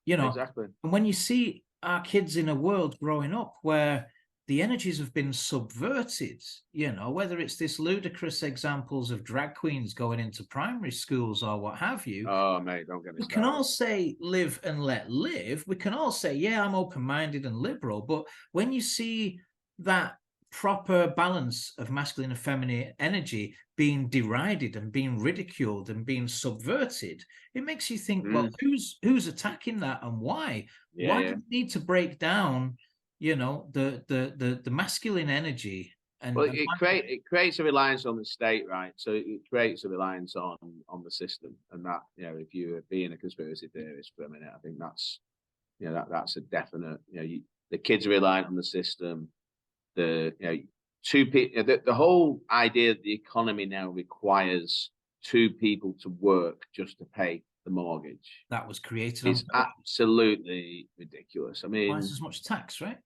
you know. Exactly. And when you see our kids in a world growing up where the energies have been subverted, you know, whether it's this ludicrous examples of drag queens going into primary schools or what have you. Oh, mate, don't get me started. We can all say live and let live. We can all say, yeah, I'm open-minded and liberal. But when you see that proper balance of masculine and feminine energy being derided and being ridiculed and being subverted, it makes you think, well, who's attacking that and why? Why do we need to break down, you know, the masculine energy? And well, it creates a reliance on the state, right? So it creates a reliance on the system, and that, you know, if you're being a conspiracy theorist for a minute, I think that's, you know, that's a definite, you know, the kids are reliant on the system. The, you know, two people, the whole idea that the economy now requires two people to work just to pay the mortgage that was created is absolutely ridiculous. I mean, why is as much tax, right?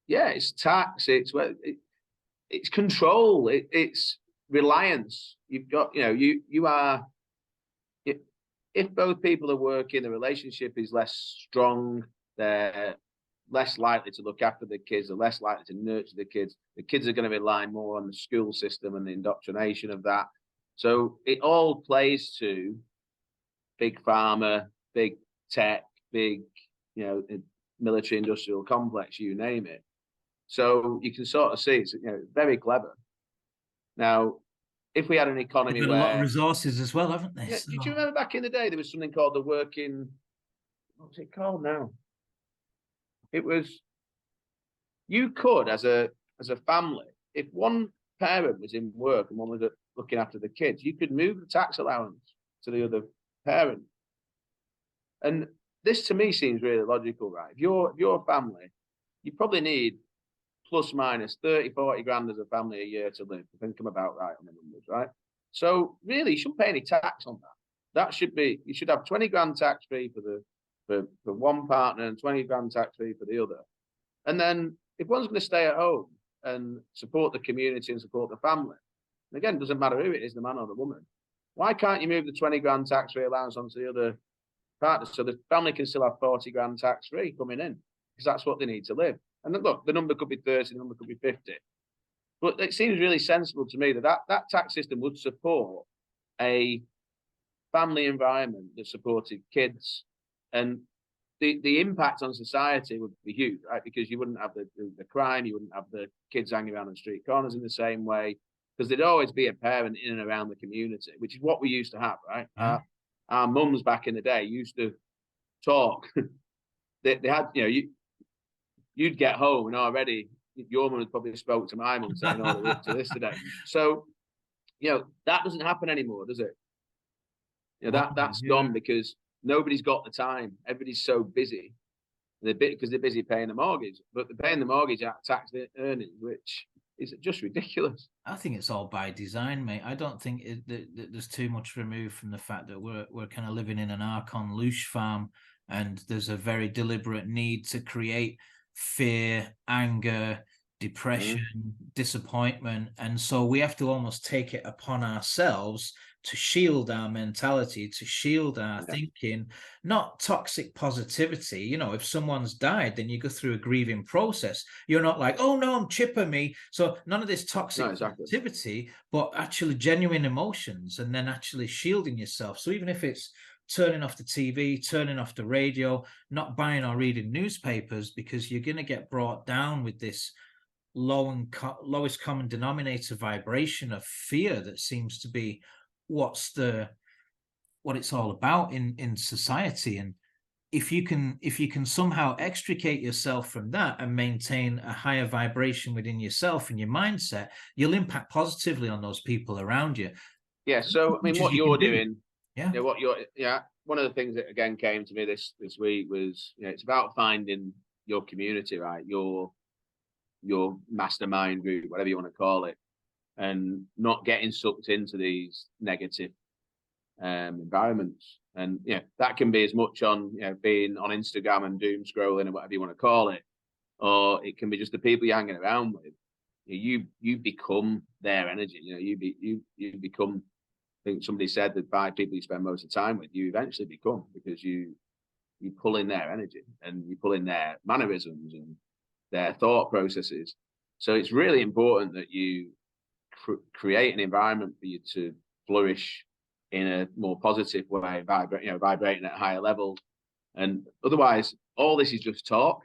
Yeah, it's tax. It's control. It's reliance. You've got, you know, you are. If both people are working, the relationship is less strong. They're less likely to look after the kids. They're less likely to nurture the kids. The kids are going to rely more on the school system and the indoctrination of that. So it all plays to big pharma, big tech, big, you know, military industrial complex, you name it. So you can sort of see it's, you know, very clever. Now, if we had an economy where a lot of resources as well, haven't they? Yeah, so. Did you remember back in the day there was something called the working? What was it called now? It was, you could, as a as a family, if one parent was in work and one was looking after the kids, you could move the tax allowance to the other parent. And this to me seems really logical, right? If you're a family, you probably need plus minus 30, 40 grand as a family a year to live. I think I'm about right on the numbers, right? So really, you shouldn't pay any tax on that. That should be, you should have 20 grand tax free for one partner and 20 grand tax free for the other. And then if one's going to stay at home and support the community and support the family, and again, it doesn't matter who it is, the man or the woman, why can't you move the 20 grand tax free allowance onto the other partner so the family can still have 40 grand tax free coming in? Because that's what they need to live. And look, the number could be 30, the number could be 50. But it seems really sensible to me that tax system would support a family environment that supported kids, and the impact on society would be huge, right? Because you wouldn't have the crime, you wouldn't have the kids hanging around on street corners in the same way, because there'd always be a parent in and around the community, which is what we used to have, right? Yeah. Our mums back in the day used to talk. they had, you'd get home and already your mum had probably spoke to my mum saying, "Oh, we're up to this today." So, that doesn't happen anymore, does it? That's gone because nobody's got the time. Everybody's so busy. Because they're busy paying the mortgage, but they're paying the mortgage out of tax earnings, which is just ridiculous. I think it's all by design, mate. I don't think there's too much removed from the fact that we're kind of living in an arc-on-loosh farm, and there's a very deliberate need to create fear, anger, depression, disappointment. And so we have to almost take it upon ourselves to shield our mentality, to shield our thinking, not toxic positivity. If someone's died, then you go through a grieving process. You're not like, "Oh no, I'm chipper me." So none of this toxic positivity, but actually genuine emotions, and then actually shielding yourself. So even if it's turning off the TV, turning off the radio, not buying or reading newspapers, because you're going to get brought down with this lowest common denominator vibration of fear that seems to be what it's all about in society. And if you can somehow extricate yourself from that and maintain a higher vibration within yourself and your mindset, you'll impact positively on those people around you. Yeah. So I mean, what you're doing. One of the things that again came to me this week was, it's about finding your community, right? Your mastermind group, whatever you want to call it, and not getting sucked into these negative environments. And that can be as much on being on Instagram and doom scrolling or whatever you want to call it, or it can be just the people you're hanging around with. You become their energy. You become. I think somebody said that 5 people you spend most of the time with, you eventually become, because you pull in their energy and you pull in their mannerisms and their thought processes. So it's really important that you create an environment for you to flourish in a more positive way, vibrating at a higher level. And otherwise, all this is just talk.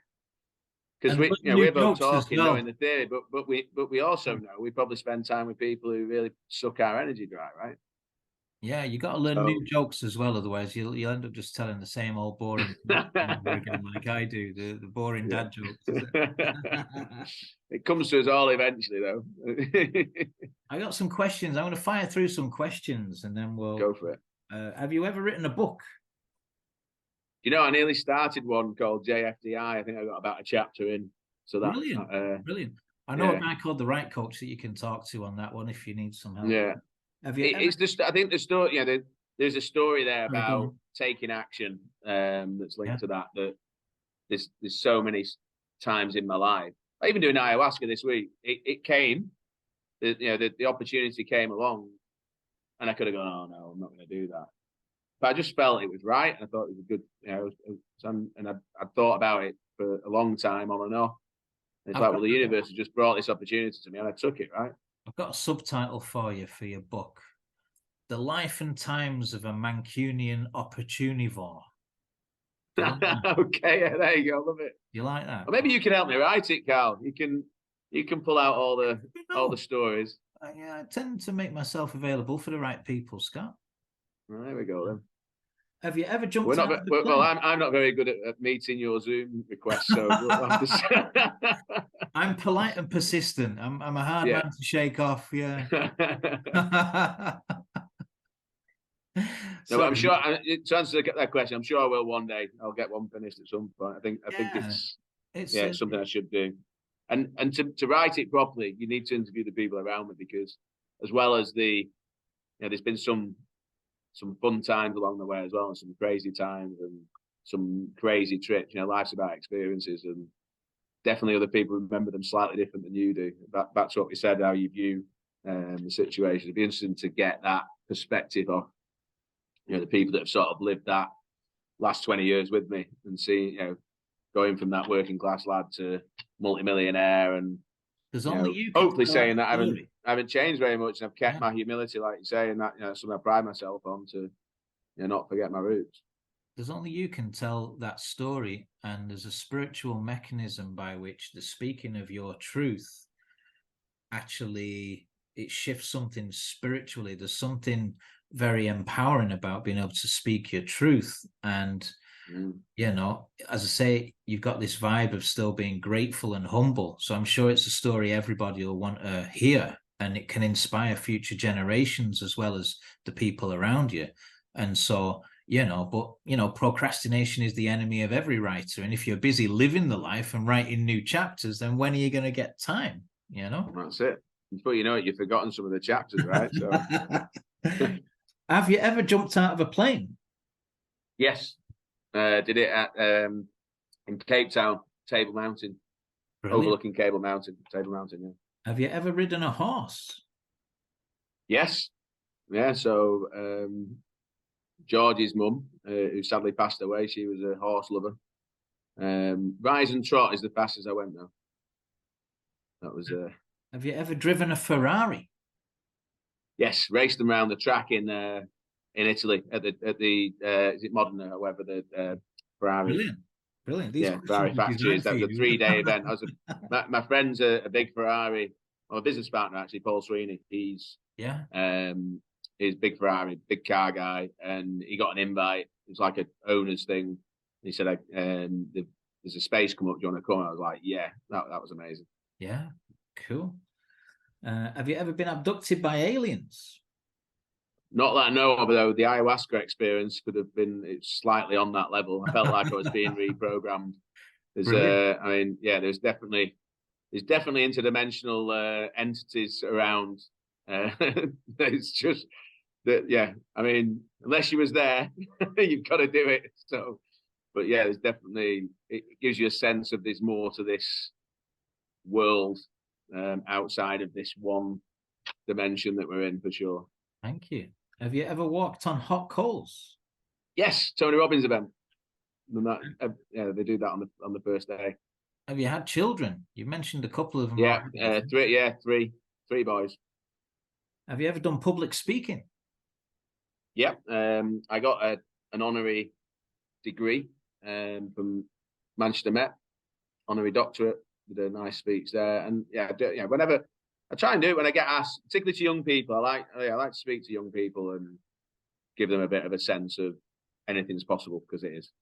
Because we're both talking, knowing the theory, but we also know we probably spend time with people who really suck our energy dry, right? Yeah, you got to learn new jokes as well. Otherwise, you'll end up just telling the same old boring again, like I do, the boring dad jokes. It comes to us all eventually, though. I got some questions. I'm going to fire through some questions, and then we'll go for it. Have you ever written a book? I nearly started one called JFDI. I think I got about a chapter in. So that's brilliant. I know a guy called The Right Coach that you can talk to on that one if you need some help. Yeah. Have you I think the story, there's a story there about taking action that's linked to that there's so many times in my life. I even doing ayahuasca this week. It came, the opportunity came along, and I could have gone, "Oh no, I'm not going to do that." But I just felt it was right, and I thought it was a good, and I thought about it for a long time on and off. And it's the universe has just brought this opportunity to me, and I took it, right? I've got a subtitle for you for your book: "The Life and Times of a Mancunian Opportunivore." Okay, there you go. Love it. You like that? Or maybe you can help me write it, Carl. You can pull out all the stories. I tend to make myself available for the right people, Scott. Well, there we go then. Have you ever jumped? I'm not very good at meeting your Zoom requests, so we'll have to I'm polite and persistent. I'm a hard man to shake off. Yeah. No, I'm sure. To answer that question, I'm sure I will one day. I'll get one finished at some point. I think it's something I should do. And to write it properly, you need to interview the people around me, because as well as there's been some fun times along the way as well, and some crazy times and some crazy trips. Life's about experiences, and definitely other people remember them slightly different than you do. That's what we said, how you view the situation. It'd be interesting to get that perspective of the people that have sort of lived that last 20 years with me, and see going from that working class lad to multimillionaire, and there's only you hopefully saying that I haven't changed very much, and I've kept my humility, like you say, and that something I pride myself on, to not forget my roots. There's only you can tell that story, and there's a spiritual mechanism by which the speaking of your truth actually, it shifts something spiritually. There's something very empowering about being able to speak your truth. And as I say, you've got this vibe of still being grateful and humble, so I'm sure it's a story everybody will want to hear, and it can inspire future generations as well as the people around you. And so procrastination is the enemy of every writer, and if you're busy living the life and writing new chapters, then when are you going to get time? That's it. Before you know it, you've forgotten some of the chapters, right? So have you ever jumped out of a plane? Yes. Did it at in Cape Town, Table Mountain. Brilliant. Overlooking Table Mountain, yeah. Have you ever ridden a horse? Yes. Yeah, so George's mum, who sadly passed away, she was a horse lover. Rise and trot is the fastest I went, though. That was Have you ever driven a Ferrari? Yes, raced them around the track in Italy at the is it Modena or whatever, the Ferrari. Brilliant. Ferrari factories. That was a 3-day event. My friend's a big Ferrari, or a business partner actually, Paul Sweeney. He's big Ferrari, big car guy, and he got an invite. It was like an owner's thing. He said, "There's a space come up. Do you want to come?" I was like, "Yeah." That was amazing. Yeah, cool. Have you ever been abducted by aliens? Not that I know of, though. The ayahuasca experience could have been slightly on that level. I felt like I was being reprogrammed. There's definitely interdimensional entities around. It's just that, unless you was there, you've got to do it. So, but yeah, there's definitely, it gives you a sense of there's more to this world outside of this one dimension that we're in, for sure. Thank you. Have you ever walked on hot coals? Yes, Tony Robbins event. They do that on the first day. Have you had children? You mentioned a couple of them. Three boys. Have you ever done public speaking? Yeah, I got an honorary degree from Manchester Met, honorary doctorate. Did a nice speech there, and whenever I try and do it when I get asked, particularly to young people, I like to speak to young people and give them a bit of a sense of anything's possible, because it is.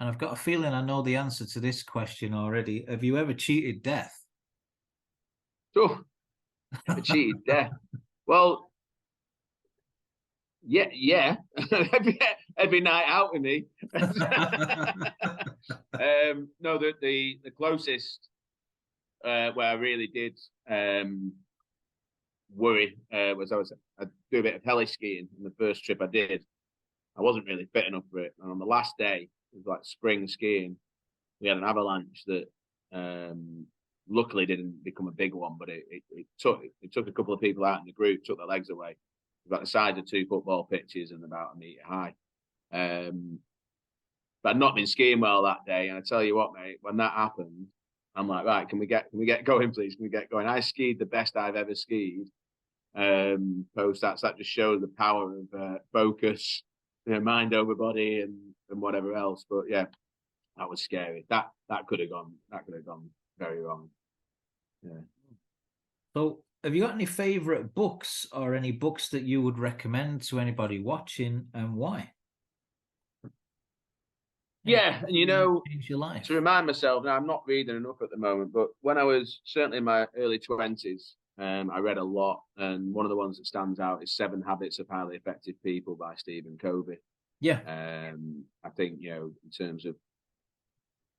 And I've got a feeling I know the answer to this question already. Have you ever cheated death? Oh, never cheated death. Well, yeah. every night out with me. No, the closest where I really did worry was I do a bit of heli skiing. And the first trip I did, I wasn't really fit enough for it. And on the last day, it was like spring skiing, we had an avalanche that luckily didn't become a big one, but it took a couple of people out in the group, took their legs away. About the size of 2 football pitches and about 1 meter high. But I'd not been skiing well that day, and I tell you what, mate, when that happened, I'm like, right, can we get going, please? Can we get going? I skied the best I've ever skied. Post that just shows the power of focus, mind over body, and whatever else. But yeah, that was scary. That could have gone very wrong. Yeah. So, have you got any favorite books or any books that you would recommend to anybody watching, and why? Yeah, and you know, change your life. to remind myself, now I'm not reading enough at the moment, but when I was certainly in my early 20s, I read a lot, and one of the ones that stands out is 7 Habits of Highly Effective People by Stephen Covey. Yeah. I think, you know, in terms of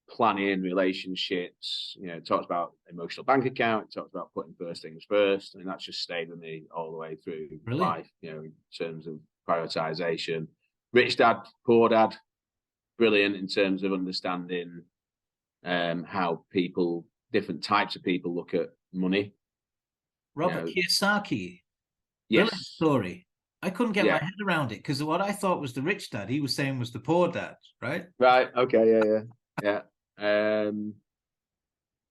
planning relationships, you know, it talks about emotional bank account, it talks about putting first things first. I mean, that's just stayed with me all the way through life, you know, in terms of prioritization. Rich Dad, Poor Dad, brilliant in terms of understanding how people, different types of people look at money. Robert Kiyosake, yes, brilliant story. I couldn't get my head around it because what I thought was the rich dad, he was saying was the poor dad, right? Right. Okay. Yeah.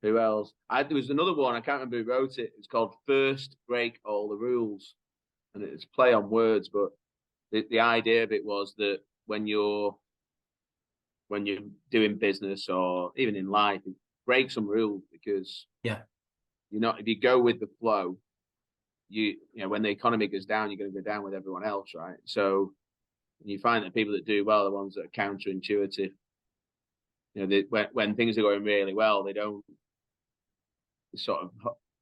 Who else? There was another one. I can't remember who wrote it. It's called First Break All the Rules, and it's play on words. But the idea of it was that when you're doing business or even in life, break some rules, because you're not, if you go with the flow, you know, when the economy goes down, you're going to go down with everyone else, right? So you find that people that do well are the ones that are counterintuitive. You know, when things are going really well, they don't sort of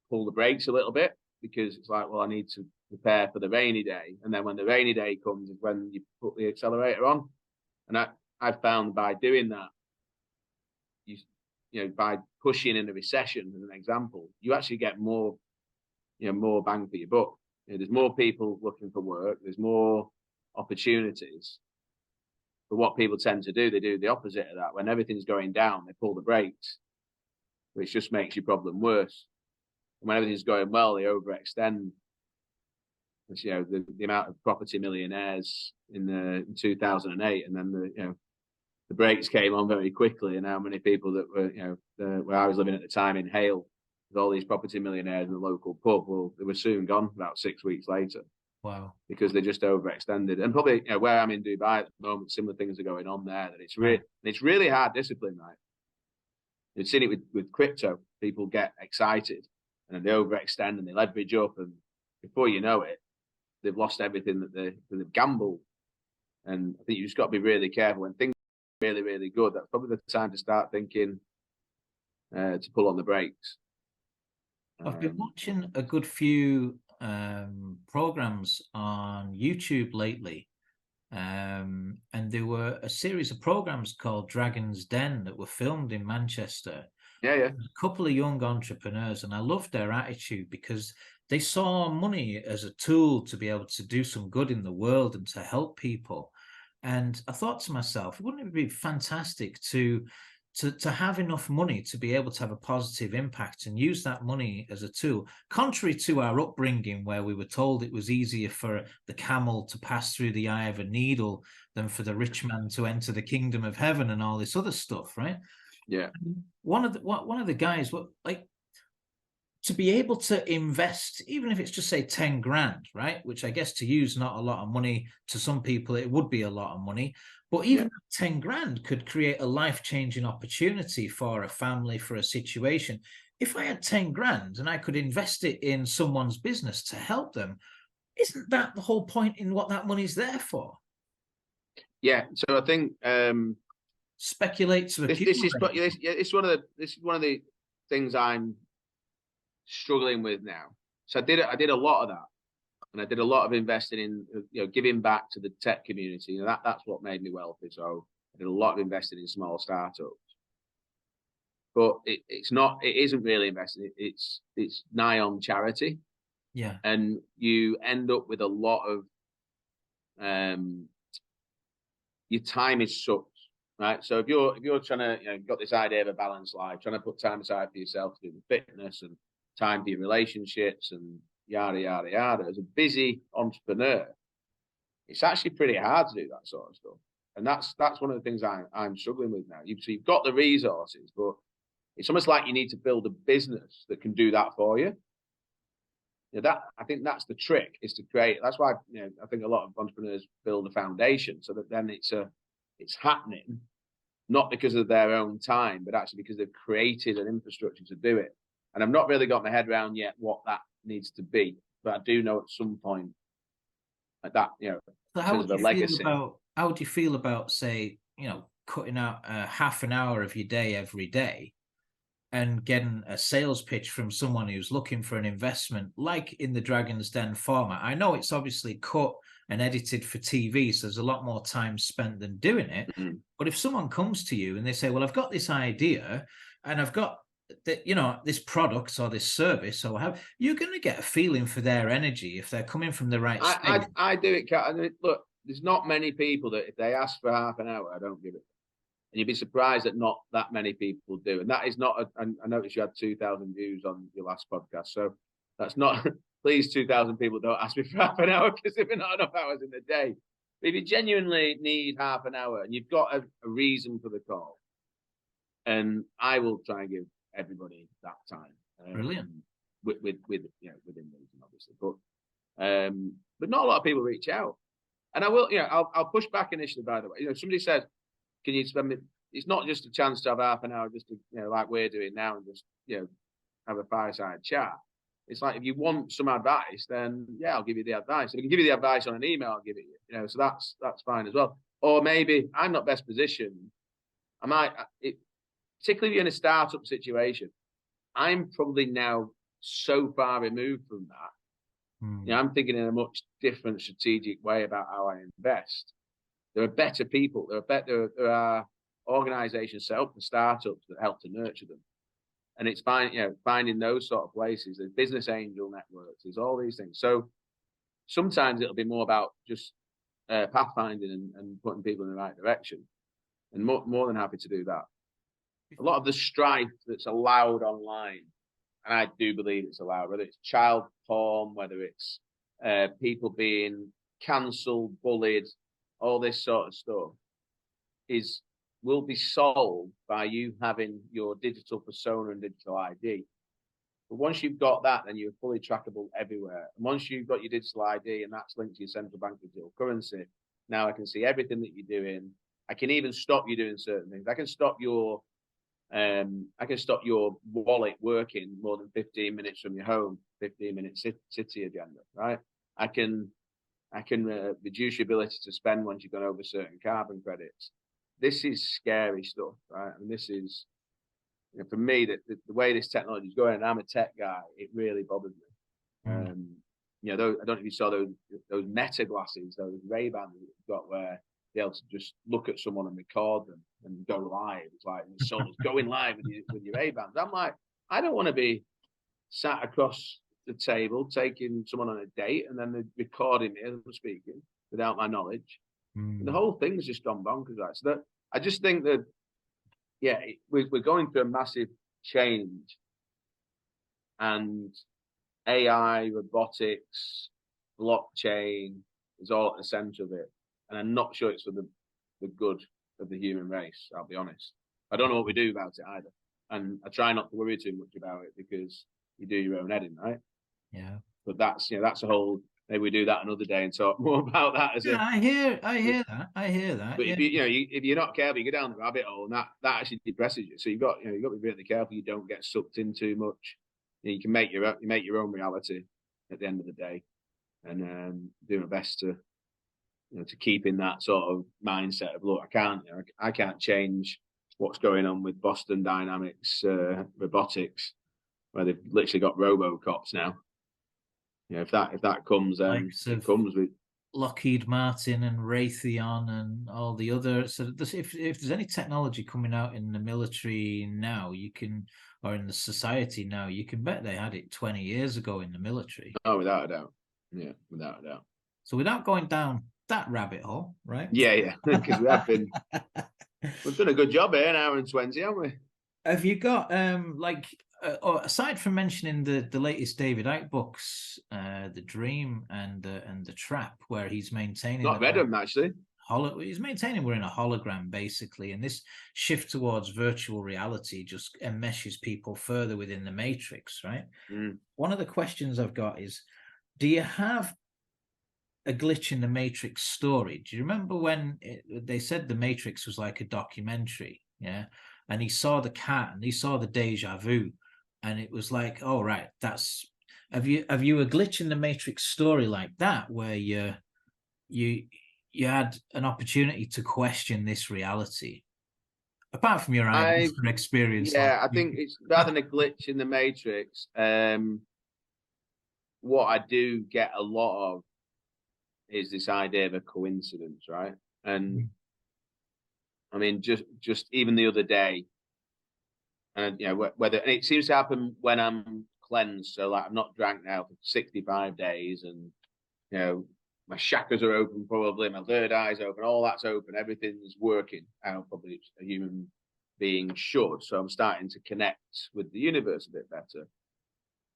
pull the brakes a little bit, because it's like, well, I need to prepare for the rainy day. And then when the rainy day comes is when you put the accelerator on. And I've found by doing that, you know, by pushing in a recession, as an example, you actually get more, you know, more bang for your buck. You know, there's more people looking for work. There's more opportunities. But what people tend to do, they do the opposite of that. When everything's going down, they pull the brakes, which just makes your problem worse. And when everything's going well, they overextend. It's, you know, the amount of property millionaires in 2008, and then the brakes came on very quickly. And how many people that were, you know, where I was living at the time in Hale, with all these property millionaires in the local pub, well, they were soon gone about 6 weeks later. Wow. Because they just overextended. And probably, you know, where I'm in Dubai at the moment, similar things are going on there. That it's really hard discipline, right? You've seen it with crypto. People get excited and then they overextend and they leverage up, and before you know it, they've lost everything that they've gambled. And I think you just got to be really careful when things are really, really good. That's probably the time to start thinking to pull on the brakes. I've been watching a good few programs on YouTube lately, and there were a series of programs called Dragon's Den that were filmed in Manchester. A couple of young entrepreneurs, and I loved their attitude because they saw money as a tool to be able to do some good in the world and to help people. And I thought to myself, wouldn't it be fantastic to have enough money to be able to have a positive impact and use that money as a tool, contrary to our upbringing where we were told it was easier for the camel to pass through the eye of a needle than for the rich man to enter the kingdom of heaven and all this other stuff, right? Yeah. One of the guys, like, to be able to invest, even if it's just say 10 grand, right? Which I guess to you is not a lot of money. To some people, it would be a lot of money. But even 10 grand could create a life-changing opportunity for a family, for a situation. If I had 10 grand and I could invest it in someone's business to help them, isn't that the whole point in what that money's there for? Yeah. So I think speculate to accumulate. This is one of the things I'm struggling with now. So I did a lot of that, and I did a lot of investing in, you know, giving back to the tech community. You know, that's what made me wealthy. So I did a lot of investing in small startups, but it isn't really investing. It's nigh on charity. Yeah. And you end up with a lot of your time is sucked, right? So if you're trying to, you know, got this idea of a balanced life, trying to put time aside for yourself to do the fitness and time for your relationships and yada yada yada, as a busy entrepreneur, it's actually pretty hard to do that sort of stuff. And that's one of the things I'm struggling with now. You've got the resources, but it's almost like you need to build a business that can do that for you. You know, I think that's the trick, is to create. That's why, you know, I think a lot of entrepreneurs build a foundation so that then it's happening, not because of their own time, but actually because they've created an infrastructure to do it. And I've not really got my head around yet what that needs to be, but I do know at some point, like that, you know, so how would you feel about, say, you know, cutting out half an hour of your day every day and getting a sales pitch from someone who's looking for an investment, like in the Dragon's Den format. I know it's obviously cut and edited for TV, so there's a lot more time spent than doing it. Mm-hmm. But if someone comes to you and they say, well, I've got this idea and I've got this product or this service or whatever, you're going to get a feeling for their energy if they're coming from the right space. I do it. I mean, look, there's not many people that if they ask for half an hour, I don't give it. And you'd be surprised that not that many people do. And that is not, I noticed you had 2,000 views on your last podcast. So that's not, please, 2,000 people don't ask me for half an hour because there are not enough hours in the day. But if you genuinely need half an hour and you've got a reason for the call, and I will try and give everybody that time. Brilliant. Within reason, obviously. But not a lot of people reach out. And I will, I'll push back initially, by the way. Somebody says, can you spend me? It's not just a chance to have half an hour just to, like we're doing now and just, have a fireside chat. It's like, if you want some advice, then yeah, I'll give you the advice. If I can give you the advice on an email, I'll give it you. So that's fine as well. Or maybe I'm not best positioned. I might, particularly if you're in a startup situation, I'm probably now so far removed from that. I'm thinking in a much different strategic way about how I invest. There are better people. There are organizations set up for startups that help to nurture them. And it's finding those sort of places. There's business angel networks. There's all these things. So sometimes it'll be more about just pathfinding and putting people in the right direction. And more than happy to do that. A lot of the strife that's allowed online, and I do believe it's allowed, whether it's child porn, whether it's people being cancelled, bullied, all this sort of stuff, will be solved by you having your digital persona and digital ID. But once you've got that, then you're fully trackable everywhere. And once you've got your digital ID and that's linked to your central bank digital currency, now I can see everything that you're doing. I can even stop you doing certain things. I can stop your wallet working more than 15 minutes from your home, 15-minute city agenda, right? I can reduce your ability to spend once you've gone over certain carbon credits. This is scary stuff, right? And this is, for me, that the way this technology is going, and I'm a tech guy, it really bothers me. I don't know if you saw those Meta glasses, those Ray-Bans that you've got where you're able to just look at someone and record them and go live. It's like someone's going live with your Ray-Bans. I'm like, I don't want to be sat across the table taking someone on a date and then they're recording me as I'm speaking without my knowledge. The whole thing's just gone bonkers, right? So that I just think that, we're going through a massive change, and AI, robotics, blockchain is all at the center of it. And I'm not sure it's for the good of the human race, I'll be honest. I don't know what we do about it either. And I try not to worry too much about it because you do your own editing, right? Yeah. But that's a whole, maybe we do that another day and talk more about that. I hear that. But if you're not careful, you go down the rabbit hole, and that actually depresses you. So you've got to be really careful you don't get sucked in too much. You can make your own reality at the end of the day, and do my best to keep in that sort of mindset of, look, I can't change what's going on with Boston Dynamics robotics, where they've literally got RoboCops now. If that comes, it comes with Lockheed Martin and Raytheon and all the other. So if there's any technology coming out in the military now, or in the society now, you can bet they had it 20 years ago in the military. Oh, without a doubt. Yeah, without a doubt. So without going down that rabbit hole, right? Yeah, because we've done a good job here, an hour and 20, haven't we? Have you got aside from mentioning the latest David Icke books, The Dream and The Trap, where he's maintaining, not read them actually. He's maintaining we're in a hologram basically, and this shift towards virtual reality just enmeshes people further within the matrix, right? One of the questions I've got is, do you have a glitch in the Matrix story? Do you remember when they said the Matrix was like a documentary? Yeah. And he saw the cat and he saw the deja vu, and it was like, oh, right, have you a glitch in the Matrix story like that, where you had an opportunity to question this reality? Apart from your ayahuasca experience. Yeah, I think it's rather than a glitch in the matrix. What I do get a lot of is this idea of a coincidence, right? And I mean, just even the other day, and whether and it seems to happen when I'm cleansed. So like, I'm not drank now for 65 days, and my chakras are open, probably my third eye's open, all that's open, everything's working how probably a human being should. So I'm starting to connect with the universe a bit better,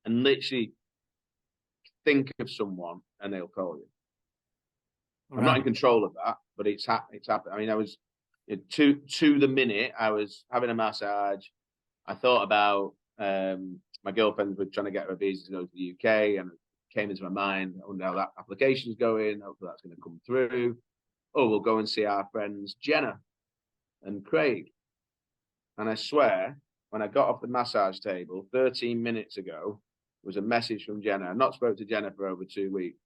and literally think of someone and they'll call you. Right. I'm not in control of that, but it's happened. I mean, I was to the minute I was having a massage. I thought about my girlfriend was trying to get her a visa to go to the UK, and it came into my mind, I wonder how that application's going. Hopefully that's going to come through. Oh, we'll go and see our friends Jenna and Craig. And I swear, when I got off the massage table 13 minutes ago, was a message from Jenna. I've not spoke to Jenna for over 2 weeks.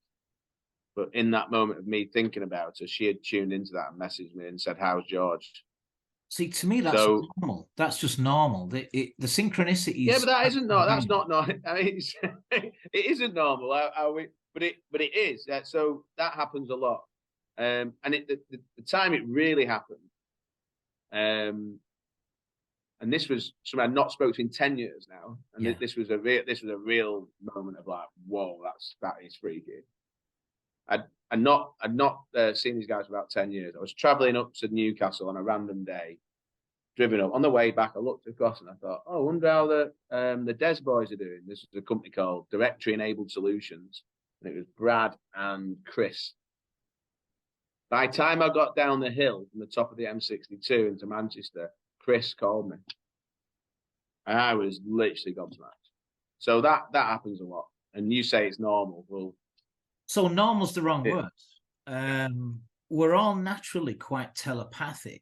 But in that moment of me thinking about her, she had tuned into that and messaged me and said, "How's George?" See, to me, that's normal. That's just normal. The synchronicities. Yeah, but that isn't normal. That's not normal. I mean, it isn't normal. But it is. So that happens a lot. And the time it really happened, and this was something I'd not spoken to in 10 years now, and this was a real moment of like, whoa, that is freaky. I'd not seen these guys for about 10 years. I was traveling up to Newcastle on a random day, driven up. On the way back, I looked across and I thought, oh, I wonder how the Des boys are doing. This is a company called Directory Enabled Solutions, and it was Brad and Chris. By the time I got down the hill from the top of the M62 into Manchester, Chris called me, and I was literally gobsmacked. So that happens a lot. And you say it's normal. Well, so normal's the wrong word. We're all naturally quite telepathic.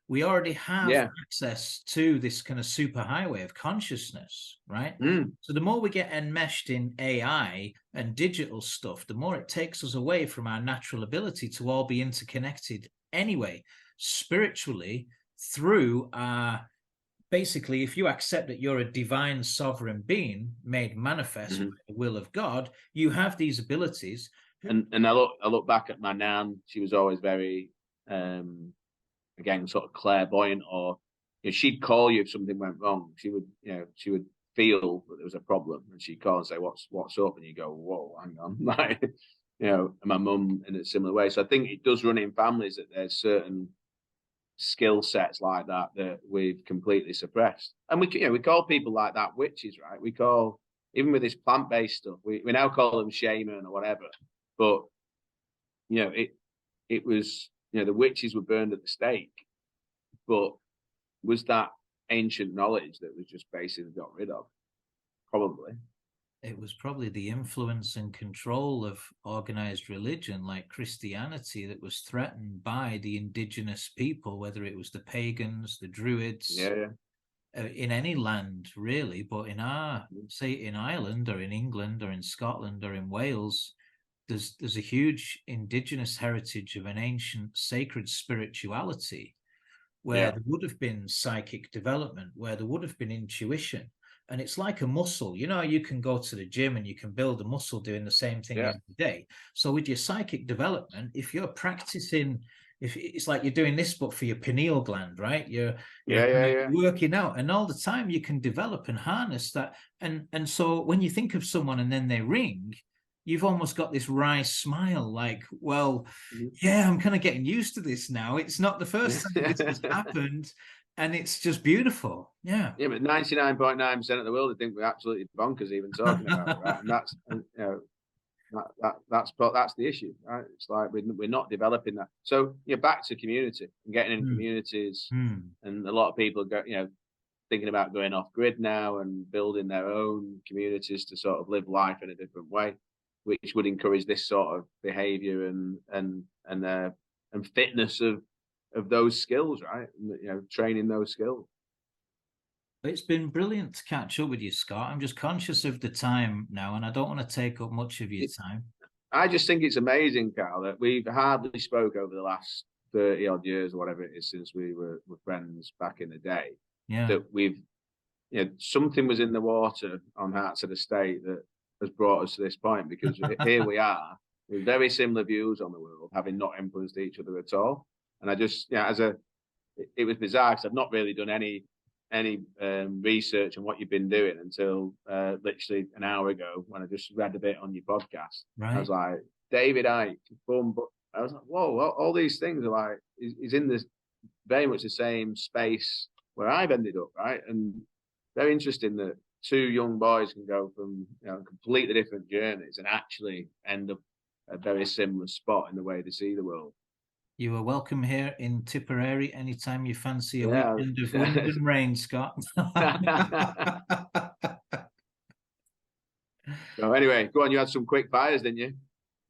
We already have access to this kind of superhighway of consciousness, right? So the more we get enmeshed in AI and digital stuff, the more it takes us away from our natural ability to all be interconnected anyway, spiritually, through our, basically, if you accept that you're a divine sovereign being made manifest by the will of God, you have these abilities. And I look back at my nan. She was always very again, sort of clairvoyant, or she'd call you if something went wrong. She would feel that there was a problem, and she'd call and say, "What's up?" And you go, "Whoa, hang on," like, and my mum in a similar way. So I think it does run in families that there's certain skill sets like that we've completely suppressed, and we call people like that witches, right? We call, even with this plant-based stuff, we now call them shaman or whatever, but it was. The witches were burned at the stake, but was that ancient knowledge that was just basically got rid of? Probably. It was probably the influence and control of organized religion like Christianity that was threatened by the indigenous people, whether it was the pagans, the druids, in any land really. But in say in Ireland or in England or in Scotland or in Wales, there's a huge indigenous heritage of an ancient sacred spirituality where there would have been psychic development, where there would have been intuition. And it's like a muscle. You can go to the gym and you can build a muscle doing the same thing every day. So with your psychic development, if you're practicing, if it's like you're doing this, but for your pineal gland, right? You're working out, and all the time you can develop and harness that. And so when you think of someone and then they ring, you've almost got this wry smile, like, well, I'm kind of getting used to this now. It's not the first time this has happened, and it's just beautiful. Yeah, but 99.9% of the world, I think we're absolutely bonkers even talking about it, right? And that's the issue, right? It's like we're not developing that. So back to community and getting in communities, and a lot of people go, thinking about going off grid now and building their own communities to sort of live life in a different way, which would encourage this sort of behavior and fitness of those skills, right? Training those skills. It's been brilliant to catch up with you, Scott. I'm just conscious of the time now, and I don't want to take up much of your time. I just think it's amazing, Carl, that we've hardly spoke over the last 30 odd years or whatever it is since we were friends back in the day, Yeah. that we've, something was in the water on Hartshead Estate that has brought us to this point, because here we are with very similar views on the world, having not influenced each other at all. And I just, it was bizarre, because I've not really done any research on what you've been doing until literally an hour ago, when I just read a bit on your podcast. Right. I was like, David Icke, boom, but I was like, whoa, all these things are like, he's in this very much the same space where I've ended up, right? And very interesting that two young boys can go from completely different journeys and actually end up at a very similar spot in the way they see the world. You are welcome here in Tipperary anytime you fancy a weekend of wind and rain, Scott. So anyway, go on. You had some quick fires, didn't you?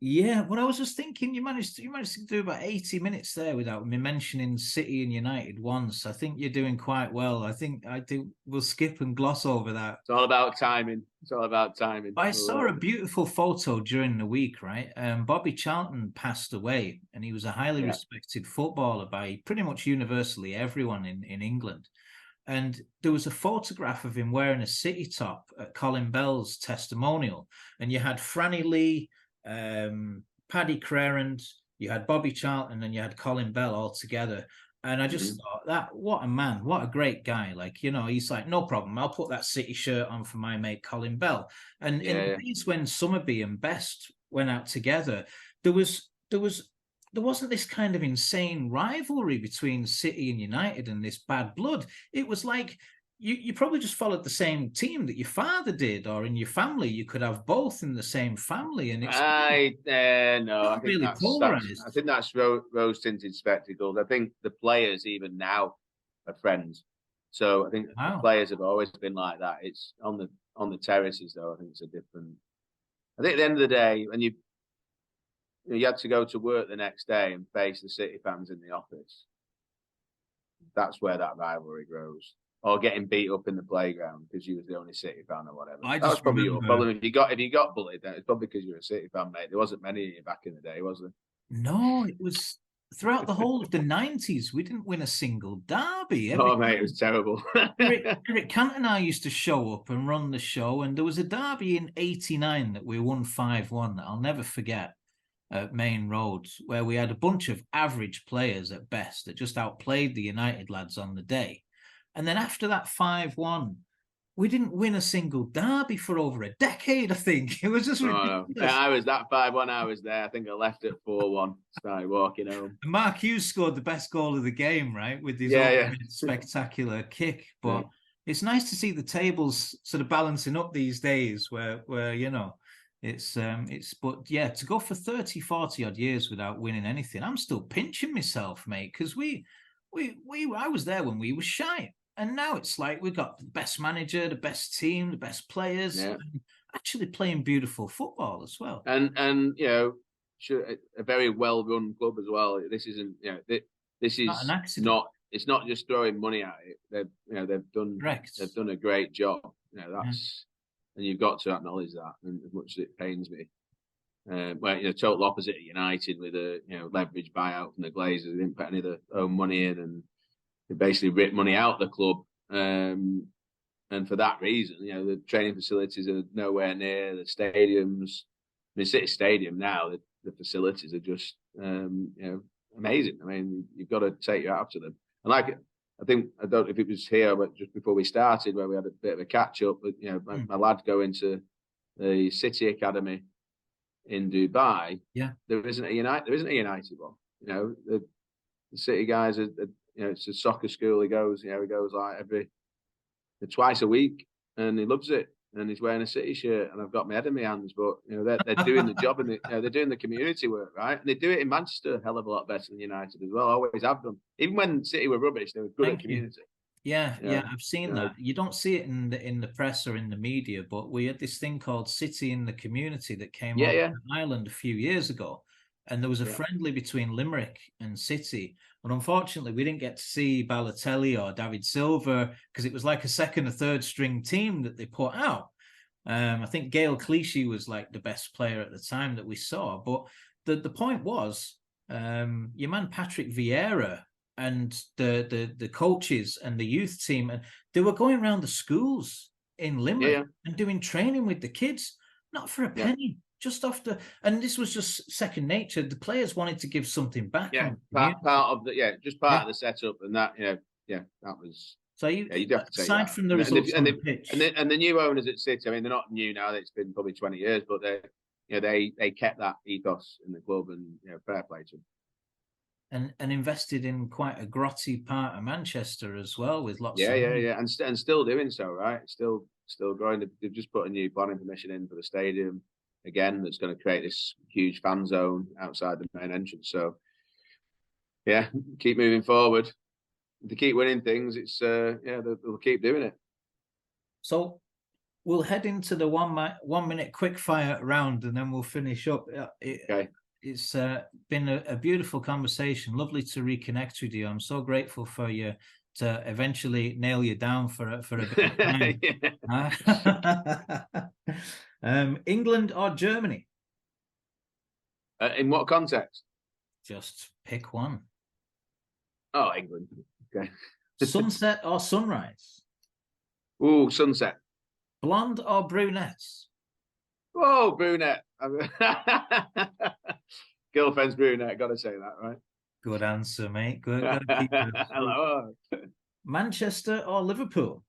Yeah, well, I was just thinking you managed to do about 80 minutes there without me mentioning City and United once. I think you're doing quite well. I think we'll skip and gloss over that. It's all about timing. I saw a beautiful photo during the week, right? Bobby Charlton passed away, and he was a highly respected footballer by pretty much universally everyone in England. And there was a photograph of him wearing a City top at Colin Bell's testimonial, and you had Franny Lee, Paddy Crerand, you had Bobby Charlton, and you had Colin Bell all together. And I just thought, what a man, what a great guy. Like, he's like, no problem, I'll put that City shirt on for my mate Colin Bell. And in the days when Summerby and Best went out together, there wasn't this kind of insane rivalry between City and United and this bad blood. It was like, you probably just followed the same team that your father did, or in your family, you could have both in the same family. And it's no, I think really polarized. I think that's rose-tinted spectacles. I think the players even now are friends. So I think the players have always been like that. It's on the terraces though. I think it's a different. I think at the end of the day, when you had to go to work the next day and face the City fans in the office, that's where that rivalry grows. Or getting beat up in the playground because you was the only City fan or whatever. That was probably your problem. If you got bullied, then it's probably because you were a City fan, mate. There wasn't many of you back in the day, was there? No, it was throughout the whole of the 90s. We didn't win a single derby. Mate, it was terrible. Eric Cantona used to show up and run the show, and there was a derby in '89 that we won 5-1 that I'll never forget at Main Road, where we had a bunch of average players at best that just outplayed the United lads on the day. And then after that 5-1, we didn't win a single derby for over a decade, I think. It was just ridiculous. Yeah, I was that 5-1, I was there. I think I left at 4-1, started walking home. And Mark Hughes scored the best goal of the game, right? With his spectacular kick. But it's nice to see the tables sort of balancing up these days where to go for 30, 40 odd years without winning anything. I'm still pinching myself, mate, because I was there when we were shite. And now it's like we've got the best manager, the best team, the best players, and actually playing beautiful football as well. And a very well run club as well. This isn't this is not an accident. It's not just throwing money at it. They've done a great job. And you've got to acknowledge that. And as much as it pains me, total opposite of United with a leverage buyout from the Glazers. They didn't put any of their own money in, and they basically ripped money out the club. And for that reason, the training facilities are nowhere near the stadiums. I mean, City Stadium now, the facilities are just amazing. I mean, you've got to take your hat off to them. And I don't know if it was here, but just before we started, where we had a bit of a catch up. But my lad going to the City Academy in Dubai, there isn't a United one. The City guys are it's a soccer school. He goes like twice a week, and he loves it. And he's wearing a City shirt, and I've got my head in my hands. But they're doing the job, and they're doing the community work, right? And they do it in Manchester a hell of a lot better than United as well. Always have done. Even when City were rubbish, they were good at community. Yeah, I've seen that. You don't see it in the press or in the media, but we had this thing called City in the Community that came over to Ireland a few years ago, and there was a friendly between Limerick and City. But unfortunately, we didn't get to see Balotelli or David Silva because it was like a second or third string team that they put out. I think Gail Clichy was like the best player at the time that we saw. But the point was, your man Patrick Vieira and the coaches and the youth team, and they were going around the schools in Limerick and doing training with the kids, not for a penny, just after. And this was just second nature. The players wanted to give something back. Part of the setup, and that that was. So you'd have to take aside that. from the results on the pitch, and the new owners at City, I mean, they're not new now. It's been probably 20 years, but they kept that ethos in the club, and fair play to them. And invested in quite a grotty part of Manchester as well, with lots. And still doing so, right? Still growing. They've just put a new planning permission in for the stadium again. That's going to create this huge fan zone outside the main entrance. So keep moving forward. If they keep winning things, it's they'll keep doing it. So we'll head into the 1 minute quick fire round, and then we'll finish up. Okay. It's been a beautiful conversation. Lovely to reconnect with you. I'm so grateful for you to eventually nail you down for a bit of time. England or Germany? In what context? Just pick one. Oh, England. Okay. Sunset or sunrise? Ooh, sunset. Blonde or brunettes? Oh, brunette. Girlfriend's brunette. Got to say that, right? Good answer, mate. Good. Hello. Manchester or Liverpool?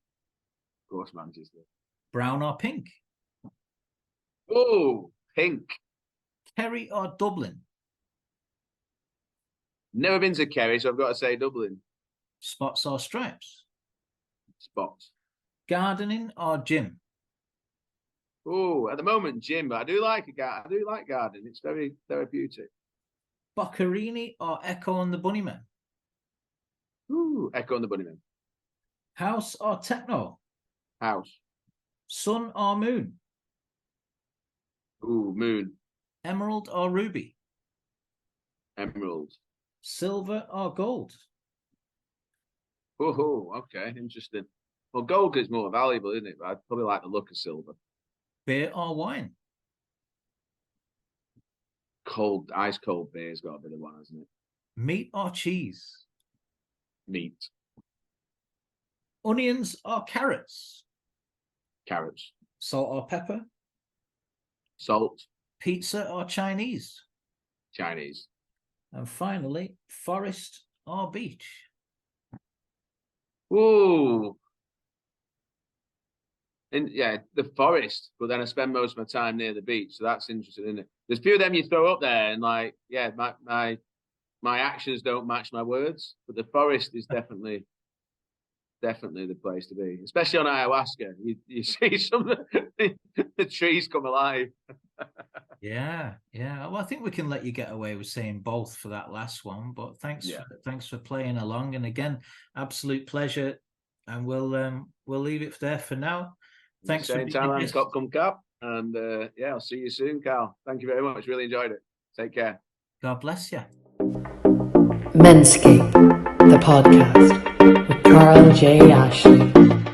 Of course, Manchester. Brown or pink? Oh, pink. Kerry or Dublin? Never been to Kerry, so I've got to say Dublin. Spots or stripes? Spots. Gardening or gym? Oh, at the moment, gym, but I do like gardening. It's very therapeutic. Boccherini or Echo and the Bunnymen? Ooh, Echo and the Bunnymen. House or techno? House. Sun or moon? Ooh, moon. Emerald or ruby? Emerald. Silver or gold? Oh, okay, interesting. Well, gold is more valuable, isn't it? But I'd probably like the look of silver. Beer or wine? Ice cold beer's got a bit of one, hasn't it? Meat or cheese? Meat. Onions or carrots? Carrots. Salt or pepper? Salt. Pizza or Chinese? Chinese. And finally, forest or beach? Ooh. And the forest, but then I spend most of my time near the beach, so that's interesting, isn't it? There's a few of them you throw up there, and my actions don't match my words, but the forest is definitely the place to be, especially on ayahuasca. You see some of the trees come alive. Yeah. Well, I think we can let you get away with saying both for that last one, but thanks for playing along, and again, absolute pleasure. And we'll leave it there for now. Thanks for being time, Scott Cap, and I'll see you soon, Carl. Thank you very much. Really enjoyed it. Take care. God bless you. MenScape, the podcast with Carl.J. Ashley.